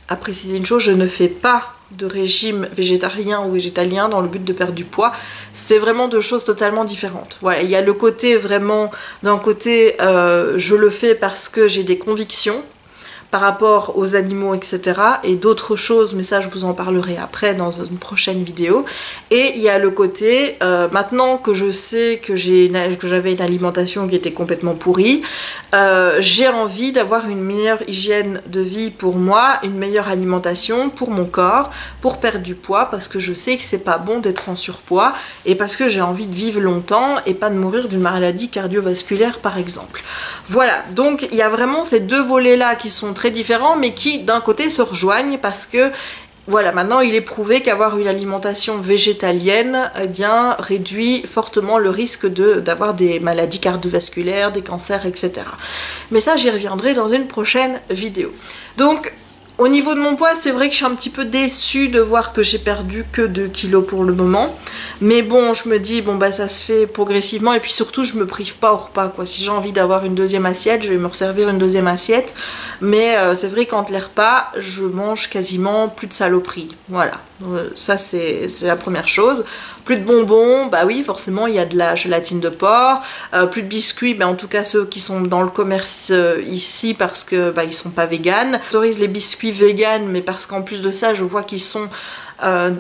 à préciser une chose, je ne fais pas de régime végétarien ou végétalien dans le but de perdre du poids. C'est vraiment deux choses totalement différentes. Voilà, il y a le côté vraiment, d'un côté je le fais parce que j'ai des convictions par rapport aux animaux, etc. et d'autres choses, mais ça je vous en parlerai après dans une prochaine vidéo. Et il y a le côté, maintenant que je sais que j'avais une alimentation qui était complètement pourrie, j'ai envie d'avoir une meilleure hygiène de vie pour moi, une meilleure alimentation pour mon corps, pour perdre du poids, parce que je sais que c'est pas bon d'être en surpoids, et parce que j'ai envie de vivre longtemps et pas de mourir d'une maladie cardiovasculaire par exemple. Voilà, donc il y a vraiment ces deux volets là qui sont très différents, mais qui d'un côté se rejoignent, parce que voilà, maintenant il est prouvé qu'avoir une alimentation végétalienne, eh bien, réduit fortement le risque d'avoir des maladies cardiovasculaires, des cancers, etc. Mais ça, j'y reviendrai dans une prochaine vidéo. Donc, au niveau de mon poids, c'est vrai que je suis un petit peu déçue de voir que j'ai perdu que 2 kilos pour le moment. Mais bon, je me dis, bon bah ça se fait progressivement, et puis surtout, je me prive pas au repas, quoi. Si j'ai envie d'avoir une deuxième assiette, je vais me resservir une deuxième assiette. Mais c'est vrai qu'entre les repas, je mange quasiment plus de saloperies. Voilà, ça c'est la première chose. Plus de bonbons, bah oui, forcément, il y a de la gélatine de porc. Plus de biscuits, bah en tout cas ceux qui sont dans le commerce ici, parce que bah ils sont pas véganes. J'autorise les biscuits véganes, mais parce qu'en plus de ça, je vois qu'ils sont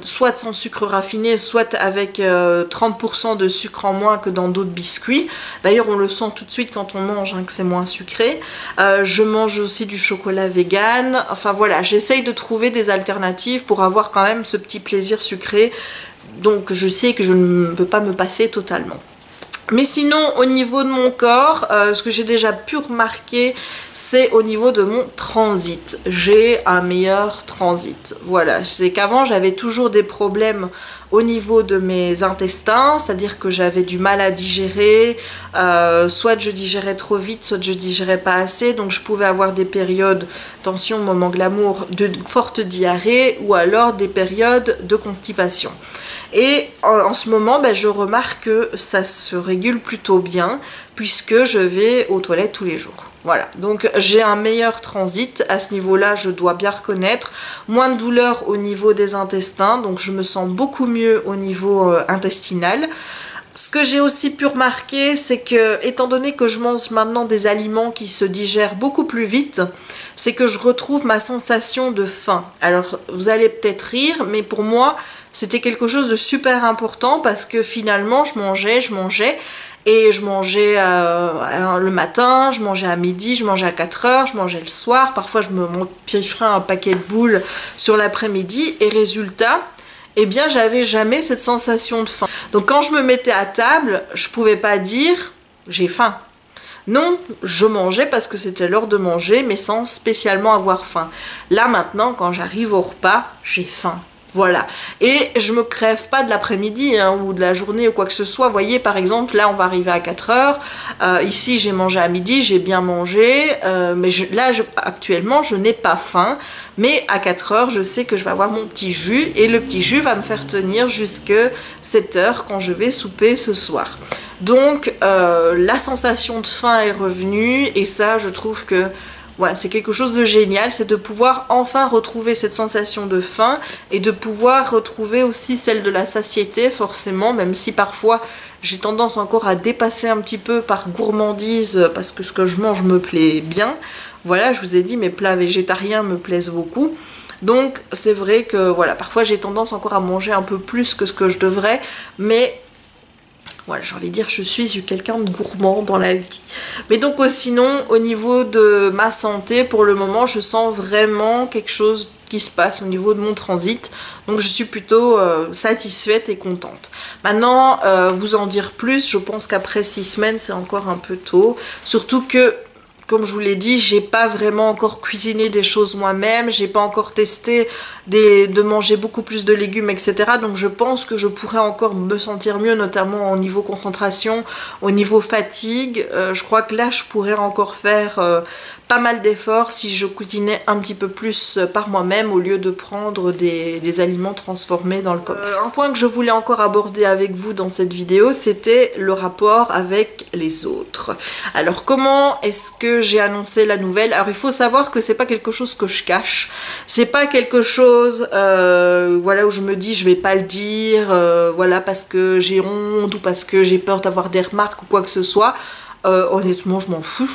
soit sans sucre raffiné, soit avec 30% de sucre en moins que dans d'autres biscuits. D'ailleurs on le sent tout de suite quand on mange, hein, que c'est moins sucré. Je mange aussi du chocolat vegan. Enfin voilà, j'essaye de trouver des alternatives pour avoir quand même ce petit plaisir sucré. Donc je sais que je ne peux pas me passer totalement. Mais sinon, au niveau de mon corps, ce que j'ai déjà pu remarquer, c'est au niveau de mon transit. J'ai un meilleur transit. Voilà, c'est qu'avant, j'avais toujours des problèmes au niveau de mes intestins, c'est-à-dire que j'avais du mal à digérer, soit je digérais trop vite, soit je digérais pas assez, donc je pouvais avoir des périodes, attention, moment glamour, de forte diarrhée, ou alors des périodes de constipation. Et en ce moment, ben, je remarque que ça se régule plutôt bien, puisque je vais aux toilettes tous les jours. Voilà, donc j'ai un meilleur transit à ce niveau-là, je dois bien reconnaître. Moins de douleur au niveau des intestins, donc je me sens beaucoup mieux au niveau intestinal. Ce que j'ai aussi pu remarquer, c'est que, étant donné que je mange maintenant des aliments qui se digèrent beaucoup plus vite, c'est que je retrouve ma sensation de faim. Alors, vous allez peut-être rire, mais pour moi, c'était quelque chose de super important, parce que finalement, je mangeais, et je mangeais le matin, je mangeais à midi, je mangeais à 4 heures, je mangeais le soir, parfois je me pifferais un paquet de boules sur l'après-midi, et résultat, eh bien j'avais jamais cette sensation de faim. Donc quand je me mettais à table, je pouvais pas dire j'ai faim. Non, je mangeais parce que c'était l'heure de manger, mais sans spécialement avoir faim. Là maintenant, quand j'arrive au repas, j'ai faim. Voilà, et je me crève pas de l'après-midi, hein, ou de la journée ou quoi que ce soit. Vous voyez, par exemple, là on va arriver à 4 heures, ici j'ai mangé à midi, j'ai bien mangé, mais actuellement je n'ai pas faim, mais à 4 heures je sais que je vais avoir mon petit jus, et le petit jus va me faire tenir jusque 7 heures quand je vais souper ce soir. Donc la sensation de faim est revenue, et ça je trouve que voilà, c'est quelque chose de génial, c'est de pouvoir enfin retrouver cette sensation de faim, et de pouvoir retrouver aussi celle de la satiété, forcément, même si parfois j'ai tendance encore à dépasser un petit peu par gourmandise, parce que ce que je mange me plaît bien. Voilà, je vous ai dit, mes plats végétariens me plaisent beaucoup. Donc c'est vrai que voilà, parfois j'ai tendance encore à manger un peu plus que ce que je devrais, mais voilà, j'ai envie de dire, je suis quelqu'un de gourmand dans la vie. Mais donc sinon, au niveau de ma santé, pour le moment, je sens vraiment quelque chose qui se passe au niveau de mon transit. Donc je suis plutôt satisfaite et contente. Maintenant, vous en dire plus, je pense qu'après 6 semaines, c'est encore un peu tôt. Surtout que, comme je vous l'ai dit, j'ai pas vraiment encore cuisiné des choses moi-même, j'ai pas encore testé de manger beaucoup plus de légumes, etc. Donc je pense que je pourrais encore me sentir mieux, notamment au niveau concentration, au niveau fatigue. Je crois que là, je pourrais encore faire pas mal d'efforts si je cuisinais un petit peu plus par moi-même au lieu de prendre des aliments transformés dans le commerce. Un point que je voulais encore aborder avec vous dans cette vidéo, c'était le rapport avec les autres. Alors comment est-ce que j'ai annoncé la nouvelle? Alors il faut savoir que c'est pas quelque chose que je cache, c'est pas quelque chose voilà, où je me dis je vais pas le dire, voilà, parce que j'ai honte ou parce que j'ai peur d'avoir des remarques ou quoi que ce soit. Honnêtement, je m'en fous.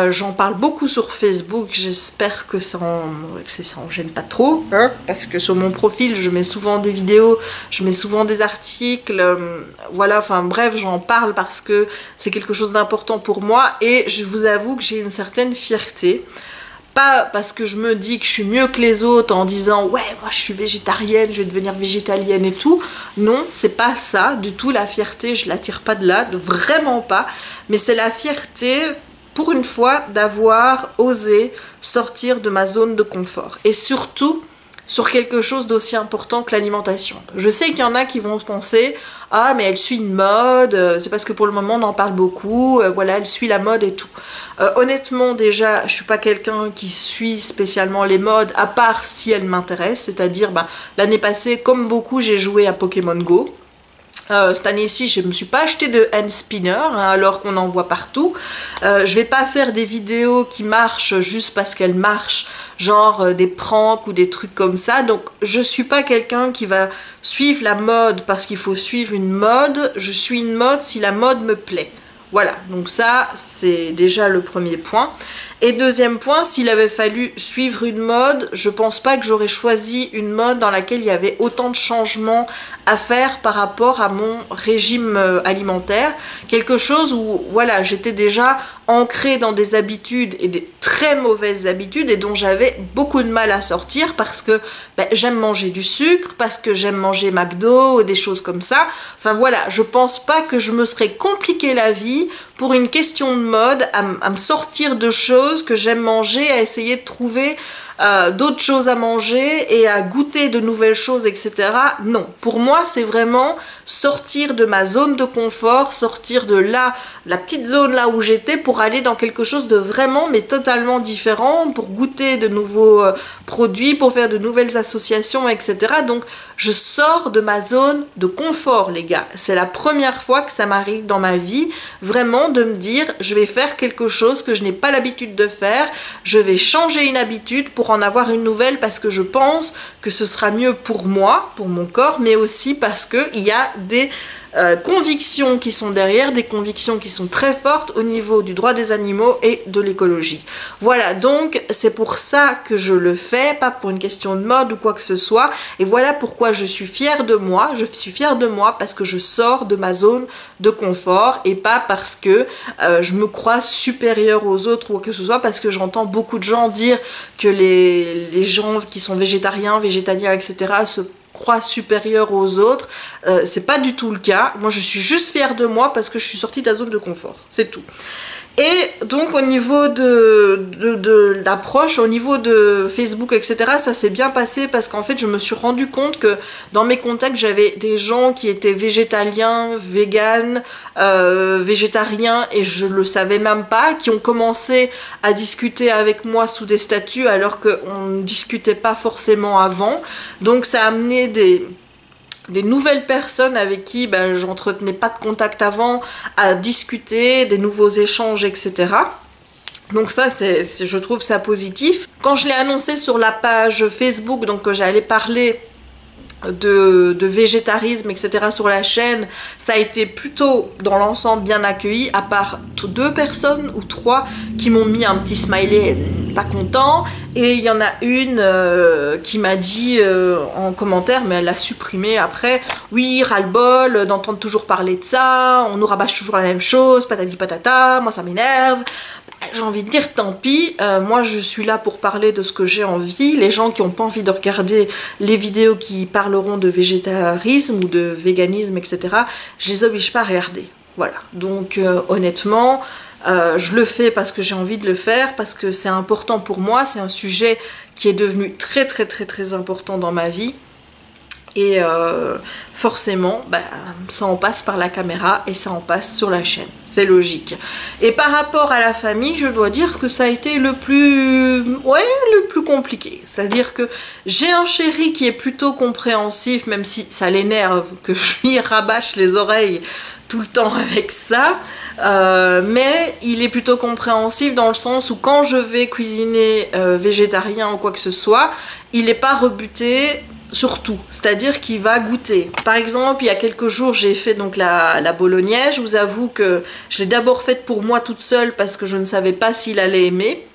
J'en parle beaucoup sur Facebook. J'espère que ça en gêne pas trop, hein, parce que sur mon profil, je mets souvent des vidéos, je mets souvent des articles. Voilà, enfin bref, j'en parle parce que c'est quelque chose d'important pour moi et je vous avoue que j'ai une certaine fierté. Pas parce que je me dis que je suis mieux que les autres en disant ouais moi je suis végétarienne, je vais devenir végétalienne et tout. Non, c'est pas ça du tout, la fierté, je la tire pas de là, vraiment pas. Mais c'est la fierté pour une fois d'avoir osé sortir de ma zone de confort. Et surtout sur quelque chose d'aussi important que l'alimentation. Je sais qu'il y en a qui vont penser « Ah, mais elle suit une mode, c'est parce que pour le moment on en parle beaucoup, voilà, elle suit la mode et tout. » Honnêtement, déjà, je suis pas quelqu'un qui suit spécialement les modes, à part si elles m'intéressent, c'est-à-dire, l'année passée, comme beaucoup, j'ai joué à Pokémon Go. Cette année-ci, je me suis pas acheté de hand spinner, hein, alors qu'on en voit partout. Je vais pas faire des vidéos qui marchent juste parce qu'elles marchent, genre des pranks ou des trucs comme ça. Donc je suis pas quelqu'un qui va suivre la mode parce qu'il faut suivre une mode. Je suis une mode si la mode me plaît. Voilà, donc ça c'est déjà le premier point. Et deuxième point, s'il avait fallu suivre une mode, je pense pas que j'aurais choisi une mode dans laquelle il y avait autant de changements à faire par rapport à mon régime alimentaire. Quelque chose où, voilà, j'étais déjà ancrée dans des habitudes et des très mauvaises habitudes et dont j'avais beaucoup de mal à sortir parce que j'aime manger du sucre, parce que j'aime manger McDo, des choses comme ça. Enfin voilà, je pense pas que je me serais compliqué la vie pour une question de mode, à me sortir de choses que j'aime manger, à essayer de trouver d'autres choses à manger et à goûter de nouvelles choses, etc. Non, pour moi c'est vraiment sortir de ma zone de confort, sortir de là, la petite zone là où j'étais pour aller dans quelque chose de vraiment mais totalement différent, pour goûter de nouveaux produits, pour faire de nouvelles associations, etc. Donc je sors de ma zone de confort, les gars. C'est la première fois que ça m'arrive dans ma vie, vraiment de me dire je vais faire quelque chose que je n'ai pas l'habitude de faire, je vais changer une habitude pour en avoir une nouvelle parce que je pense que ce sera mieux pour moi, pour mon corps, mais aussi parce qu'il y a des convictions qui sont derrière, des convictions qui sont très fortes au niveau du droit des animaux et de l'écologie. Voilà, donc c'est pour ça que je le fais, pas pour une question de mode ou quoi que ce soit, et voilà pourquoi je suis fière de moi. Je suis fière de moi parce que je sors de ma zone de confort et pas parce que je me crois supérieure aux autres ou quoi que ce soit, parce que j'entends beaucoup de gens dire que les gens qui sont végétariens, végétaliens, etc. se croient supérieure aux autres. C'est pas du tout le cas. Moi je suis juste fière de moi parce que je suis sortie de la zone de confort, c'est tout. Et donc au niveau de l'approche, au niveau de Facebook, etc., ça s'est bien passé parce qu'en fait je me suis rendu compte que dans mes contacts j'avais des gens qui étaient végétaliens, véganes, végétariens et je le savais même pas, qui ont commencé à discuter avec moi sous des statuts alors qu'on ne discutait pas forcément avant. Donc ça a amené des nouvelles personnes avec qui j'entretenais pas de contact avant à discuter, des nouveaux échanges, etc. Donc ça, je trouve ça positif. Quand je l'ai annoncé sur la page Facebook, donc que j'allais parler de végétarisme, etc. sur la chaîne, ça a été plutôt dans l'ensemble bien accueilli, à part 2 personnes ou 3 qui m'ont mis un petit smiley pas content, et il y en a une qui m'a dit en commentaire, mais elle l'a supprimé après, oui, ras-le-bol d'entendre toujours parler de ça, on nous rabâche toujours la même chose, patati patata, moi ça m'énerve. J'ai envie de dire tant pis, moi je suis là pour parler de ce que j'ai envie. Les gens qui n'ont pas envie de regarder les vidéos qui parleront de végétarisme ou de véganisme, etc., je les oblige pas à regarder. Voilà, donc honnêtement, je le fais parce que j'ai envie de le faire, parce que c'est important pour moi, c'est un sujet qui est devenu très important dans ma vie. Et forcément, bah, ça en passe par la caméra et ça en passe sur la chaîne. C'est logique. Et par rapport à la famille, je dois dire que ça a été le plus compliqué. C'est-à-dire que j'ai un chéri qui est plutôt compréhensif, même si ça l'énerve que je lui rabâche les oreilles tout le temps avec ça. Mais il est plutôt compréhensif dans le sens où quand je vais cuisiner végétarien ou quoi que ce soit, il n'est pas rebuté sur tout, c'est-à-dire qu'il va goûter. Par exemple, il y a quelques jours, j'ai fait donc la bolognaise. Je vous avoue que je l'ai d'abord faite pour moi toute seule parce que je ne savais pas s'il allait aimer.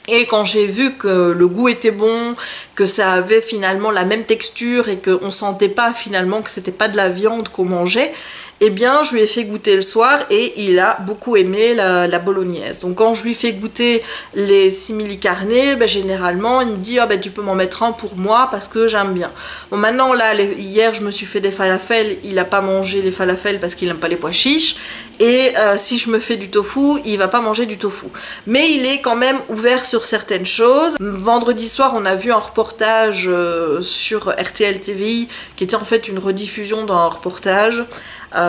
Et quand j'ai vu que le goût était bon, que ça avait finalement la même texture et qu'on sentait pas finalement que c'était pas de la viande qu'on mangeait, eh bien je lui ai fait goûter le soir et il a beaucoup aimé la bolognaise. Donc quand je lui fais goûter les simili carne, ben, généralement il me dit ah, ben, tu peux m'en mettre un pour moi parce que j'aime bien. Bon maintenant là, hier je me suis fait des falafels, il n'a pas mangé les falafels parce qu'il n'aime pas les pois chiches. Et si je me fais du tofu, il va pas manger du tofu. Mais il est quand même ouvert sur certaines choses. Vendredi soir, on a vu un reportage sur RTL TVI qui était en fait une rediffusion d'un reportage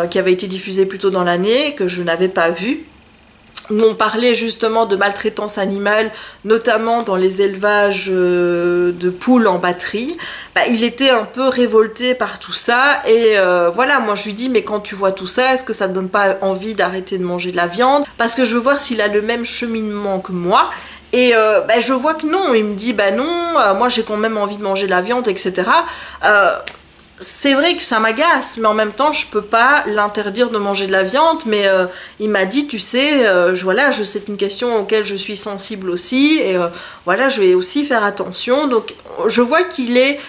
qui avait été diffusé plus tôt dans l'année, que je n'avais pas vu. Où on parlait justement de maltraitance animale, notamment dans les élevages de poules en batterie. Bah, il était un peu révolté par tout ça et voilà, moi je lui dis mais quand tu vois tout ça, est-ce que ça te donne pas envie d'arrêter de manger de la viande? Parce que je veux voir s'il a le même cheminement que moi. Et bah, je vois que non, il me dit bah non, moi j'ai quand même envie de manger de la viande, etc. C'est vrai que ça m'agace, mais en même temps je peux pas l'interdire de manger de la viande, mais il m'a dit tu sais, voilà, c'est une question auquel je suis sensible aussi, et voilà, je vais aussi faire attention. Donc je vois qu'il est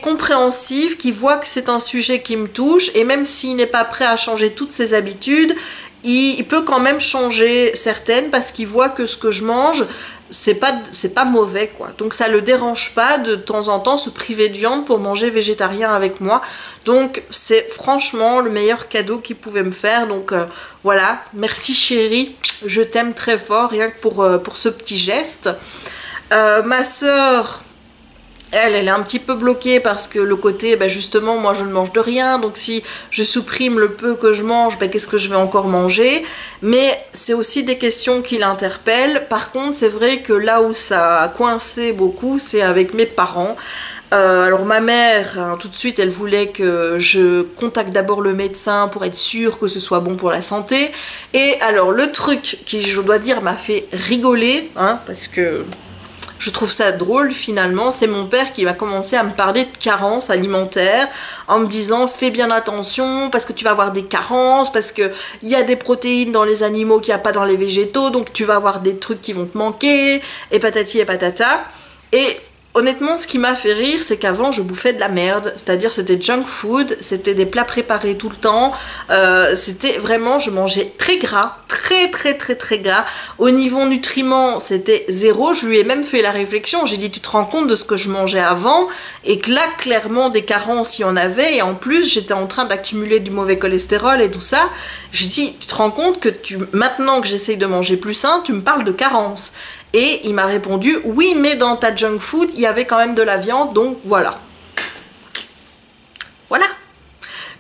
compréhensif, qu'il voit que c'est un sujet qui me touche, et même s'il n'est pas prêt à changer toutes ses habitudes, il peut quand même changer certaines parce qu'il voit que ce que je mange c'est pas mauvais quoi. Donc ça le dérange pas de temps en temps se priver de viande pour manger végétarien avec moi. Donc c'est franchement le meilleur cadeau qu'il pouvait me faire. Donc voilà, merci chérie, je t'aime très fort rien que pour ce petit geste. Ma sœur, elle est un petit peu bloquée parce que le côté, ben justement, moi je ne mange de rien, donc si je supprime le peu que je mange, ben qu'est-ce que je vais encore manger? Mais c'est aussi des questions qui l'interpellent. Par contre, c'est vrai que là où ça a coincé beaucoup, c'est avec mes parents. Alors ma mère, hein, tout de suite, elle voulait que je contacte d'abord le médecin pour être sûre que ce soit bon pour la santé. Et alors le truc qui, je dois dire, m'a fait rigoler, hein, parce que je trouve ça drôle finalement, c'est mon père qui va commencer à me parler de carences alimentaires en me disant fais bien attention parce que tu vas avoir des carences, parce qu'il y a des protéines dans les animaux qu'il n'y a pas dans les végétaux, donc tu vas avoir des trucs qui vont te manquer, et patati et patata. Et honnêtement, ce qui m'a fait rire, c'est qu'avant, je bouffais de la merde. C'est-à-dire, c'était junk food, c'était des plats préparés tout le temps. C'était vraiment, je mangeais très gras, très gras. Au niveau nutriments, c'était zéro. Je lui ai même fait la réflexion. J'ai dit, tu te rends compte de ce que je mangeais avant? Et que là, clairement, des carences, il y en avait. Et en plus, j'étais en train d'accumuler du mauvais cholestérol et tout ça. J'ai dit, tu te rends compte que maintenant que j'essaye de manger plus sain, tu me parles de carences? Et il m'a répondu, oui, mais dans ta junk food, il y avait quand même de la viande, donc voilà. Voilà.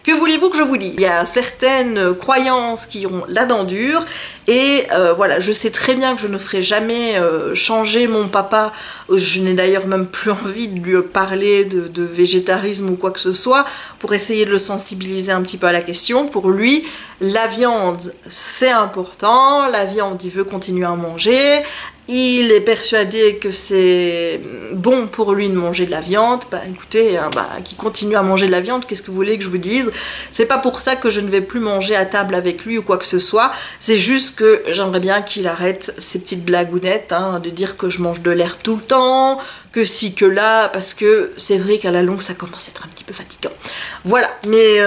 Que voulez-vous que je vous dise? Il y a certaines croyances qui ont la dent dure et voilà, je sais très bien que je ne ferai jamais changer mon papa. Je n'ai d'ailleurs même plus envie de lui parler de végétarisme ou quoi que ce soit pour essayer de le sensibiliser un petit peu à la question. Pour lui, la viande, c'est important. La viande, il veut continuer à en manger. Il est persuadé que c'est bon pour lui de manger de la viande. Bah écoutez, hein, bah, qu'il continue à manger de la viande, qu'est-ce que vous voulez que je vous dise? C'est pas pour ça que je ne vais plus manger à table avec lui ou quoi que ce soit. C'est juste que j'aimerais bien qu'il arrête ces petites blagounettes, hein, de dire que je mange de l'herbe tout le temps, que si, que là, parce que c'est vrai qu'à la longue ça commence à être un petit peu fatigant. Voilà, mais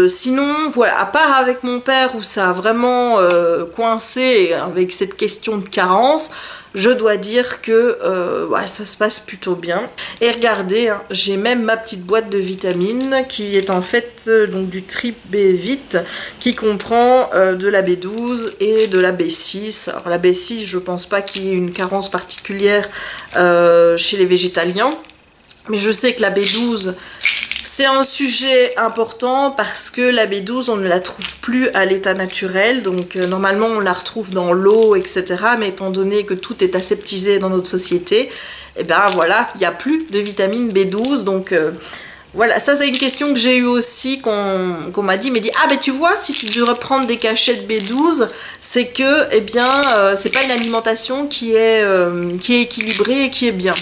sinon, voilà, à part avec mon père où ça a vraiment coincé avec cette question de carence, je dois dire que ouais, ça se passe plutôt bien. Et regardez, hein, j'ai même ma petite boîte de vitamines qui est en fait donc du Trip B-Vit qui comprend de la B12 et de la B6. Alors la B6, je pense pas qu'il y ait une carence particulière chez les végétaliens, mais je sais que la B12 C'est un sujet important parce que la B12 on ne la trouve plus à l'état naturel, donc normalement on la retrouve dans l'eau etc, mais étant donné que tout est aseptisé dans notre société, et ben voilà, il n'y a plus de vitamine B12, donc voilà, ça c'est une question que j'ai eue aussi, qu'on m'a dit, ah ben tu vois, si tu devrais prendre des cachets de B12, c'est que, eh bien, c'est pas une alimentation qui est équilibrée et qui est bien.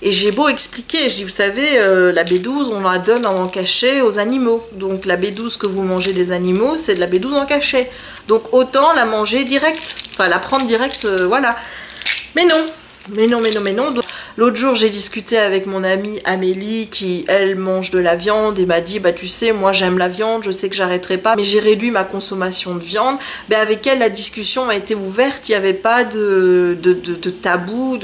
Et j'ai beau expliquer, je dis, vous savez, la B12, on la donne en cachet aux animaux. Donc la B12 que vous mangez des animaux, c'est de la B12 en cachet. Donc autant la manger direct, enfin la prendre direct, voilà. Mais non. L'autre jour, j'ai discuté avec mon amie Amélie qui, elle, mange de la viande et m'a dit, bah tu sais, moi j'aime la viande, je sais que j'arrêterai pas, mais j'ai réduit ma consommation de viande. Ben, avec elle, la discussion a été ouverte, il n'y avait pas de tabou,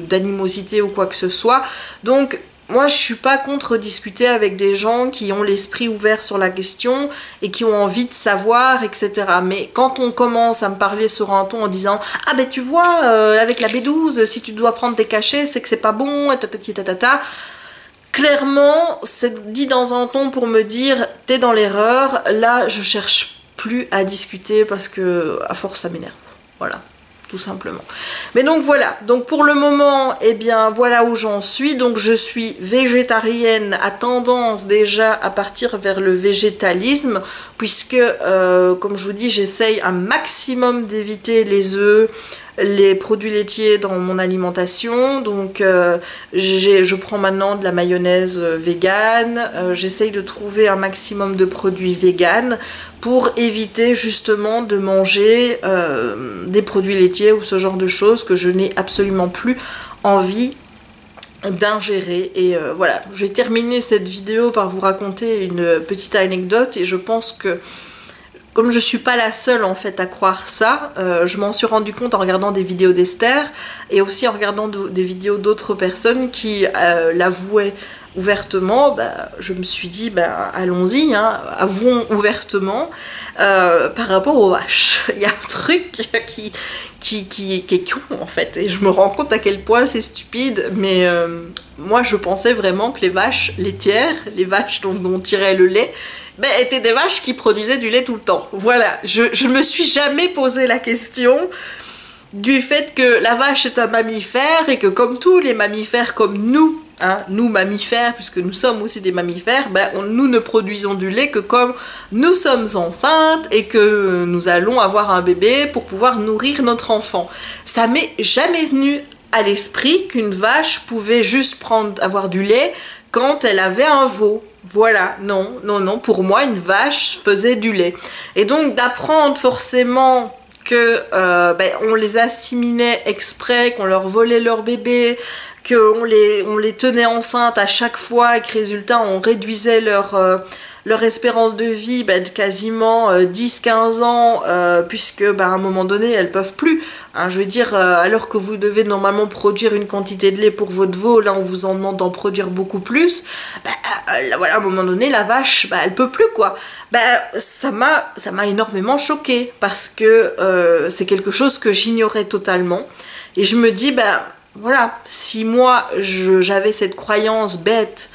d'animosité ou quoi que ce soit. Donc, moi, je suis pas contre discuter avec des gens qui ont l'esprit ouvert sur la question et qui ont envie de savoir, etc. Mais quand on commence à me parler sur un ton en disant « Ah ben tu vois, avec la B12, si tu dois prendre des cachets, c'est que c'est pas bon, tatata », clairement, c'est dit dans un ton pour me dire « T'es dans l'erreur », là, je cherche plus à discuter parce que, à force, ça m'énerve. Voilà. Tout simplement. Mais donc voilà, donc pour le moment, eh bien voilà où j'en suis. Donc je suis végétarienne à tendance déjà à partir vers le végétalisme, puisque comme je vous dis, j'essaye un maximum d'éviter les œufs, les produits laitiers dans mon alimentation. Donc je prends maintenant de la mayonnaise végane, j'essaye de trouver un maximum de produits véganes pour éviter justement de manger des produits laitiers ou ce genre de choses que je n'ai absolument plus envie d'ingérer. Et voilà, je vais terminer cette vidéo par vous raconter une petite anecdote, et je pense que comme je suis pas la seule en fait à croire ça, je m'en suis rendu compte en regardant des vidéos d'Esther et aussi en regardant des vidéos d'autres personnes qui l'avouaient ouvertement. Bah, je me suis dit, bah, allons-y, hein, avouons ouvertement par rapport aux vaches. Il y a un truc qui est con en fait, et je me rends compte à quel point c'est stupide, mais moi je pensais vraiment que les vaches laitières, les vaches dont on tirait le lait, ben, étaient des vaches qui produisaient du lait tout le temps. Voilà, je me suis jamais posé la question du fait que la vache est un mammifère et que comme tous les mammifères comme nous, hein, nous mammifères, puisque nous sommes aussi des mammifères, ben, nous ne produisons du lait que comme nous sommes enceintes et que nous allons avoir un bébé pour pouvoir nourrir notre enfant. Ça m'est jamais venu à l'esprit qu'une vache pouvait juste avoir du lait quand elle avait un veau. Voilà, non, pour moi une vache faisait du lait. Et donc d'apprendre forcément que ben, on les assimilait exprès, qu'on leur volait leur bébé, qu'on les tenait enceintes à chaque fois et que résultat on réduisait leur espérance de vie de quasiment 10-15 ans, puisque à un moment donné elles peuvent plus, hein, je veux dire, alors que vous devez normalement produire une quantité de lait pour votre veau, là on vous en demande d'en produire beaucoup plus, voilà, à un moment donné la vache elle peut plus quoi. Ça m'a énormément choquée parce que c'est quelque chose que j'ignorais totalement, et je me dis voilà, si moi j'avais cette croyance bête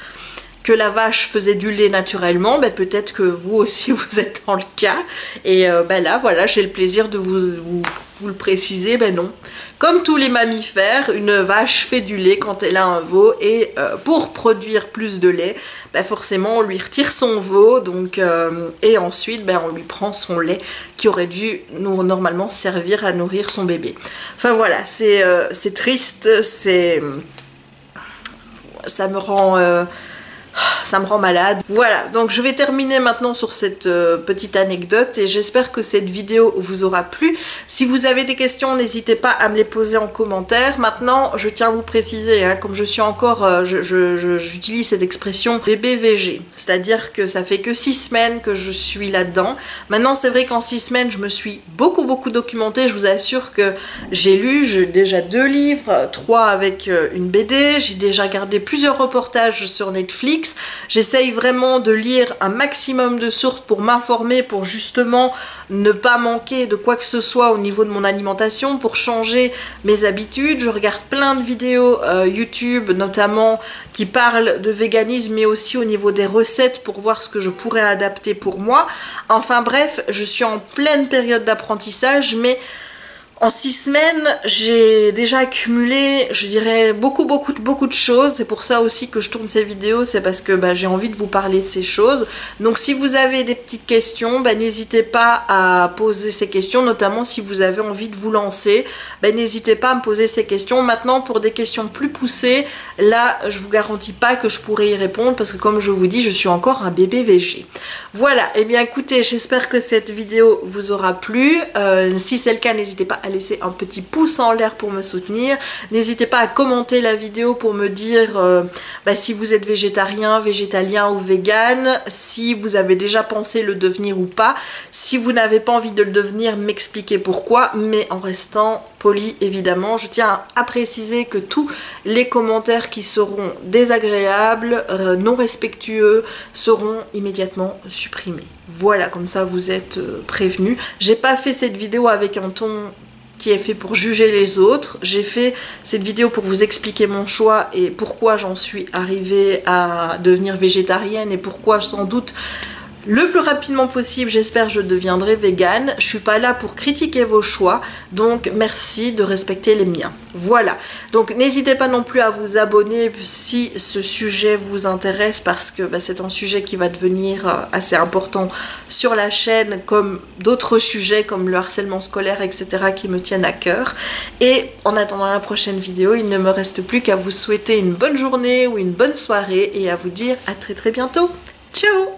que la vache faisait du lait naturellement, peut-être que vous aussi vous êtes dans le cas, et là voilà, j'ai le plaisir de vous le préciser, non. Comme tous les mammifères, une vache fait du lait quand elle a un veau, et pour produire plus de lait, forcément on lui retire son veau, donc, et ensuite on lui prend son lait qui aurait dû normalement servir à nourrir son bébé. Enfin voilà, c'est triste, ça me rend malade. Voilà, donc je vais terminer maintenant sur cette petite anecdote, et j'espère que cette vidéo vous aura plu. Si vous avez des questions, n'hésitez pas à me les poser en commentaire. Maintenant, je tiens à vous préciser, hein, comme je suis encore, j'utilise cette expression bébé VG, c'est-à-dire que ça fait que 6 semaines que je suis là-dedans. Maintenant, c'est vrai qu'en 6 semaines, je me suis beaucoup documentée. Je vous assure que j'ai lu déjà 2 livres, 3 avec une BD, j'ai déjà regardé plusieurs reportages sur Netflix. J'essaye vraiment de lire un maximum de sources pour m'informer, pour justement ne pas manquer de quoi que ce soit au niveau de mon alimentation, pour changer mes habitudes. Je regarde plein de vidéos YouTube notamment qui parlent de véganisme, mais aussi au niveau des recettes pour voir ce que je pourrais adapter pour moi. Enfin bref, je suis en pleine période d'apprentissage, mais en 6 semaines, j'ai déjà accumulé, je dirais, beaucoup de choses. C'est pour ça aussi que je tourne ces vidéos, c'est parce que j'ai envie de vous parler de ces choses. Donc si vous avez des petites questions, n'hésitez pas à poser ces questions, notamment si vous avez envie de vous lancer. N'hésitez pas à me poser ces questions. Maintenant, pour des questions plus poussées, là, je vous garantis pas que je pourrai y répondre, parce que comme je vous dis, je suis encore un bébé végé. Voilà, et bien écoutez, j'espère que cette vidéo vous aura plu. Si c'est le cas, n'hésitez pas à laisser un petit pouce en l'air pour me soutenir. N'hésitez pas à commenter la vidéo pour me dire si vous êtes végétarien, végétalien ou vegan, si vous avez déjà pensé le devenir ou pas. Si vous n'avez pas envie de le devenir, m'expliquez pourquoi, mais en restant poli évidemment. Je tiens à préciser que tous les commentaires qui seront désagréables, non respectueux, seront immédiatement supprimés. Voilà, comme ça vous êtes prévenus. J'ai pas fait cette vidéo avec un ton qui est fait pour juger les autres. J'ai fait cette vidéo pour vous expliquer mon choix et pourquoi j'en suis arrivée à devenir végétarienne et pourquoi sans doute le plus rapidement possible, j'espère, je deviendrai végane. Je suis pas là pour critiquer vos choix, donc merci de respecter les miens. Voilà, donc n'hésitez pas non plus à vous abonner si ce sujet vous intéresse, parce que c'est un sujet qui va devenir assez important sur la chaîne, comme d'autres sujets comme le harcèlement scolaire, etc. qui me tiennent à cœur. Et en attendant la prochaine vidéo, il ne me reste plus qu'à vous souhaiter une bonne journée ou une bonne soirée et à vous dire à très bientôt. Ciao!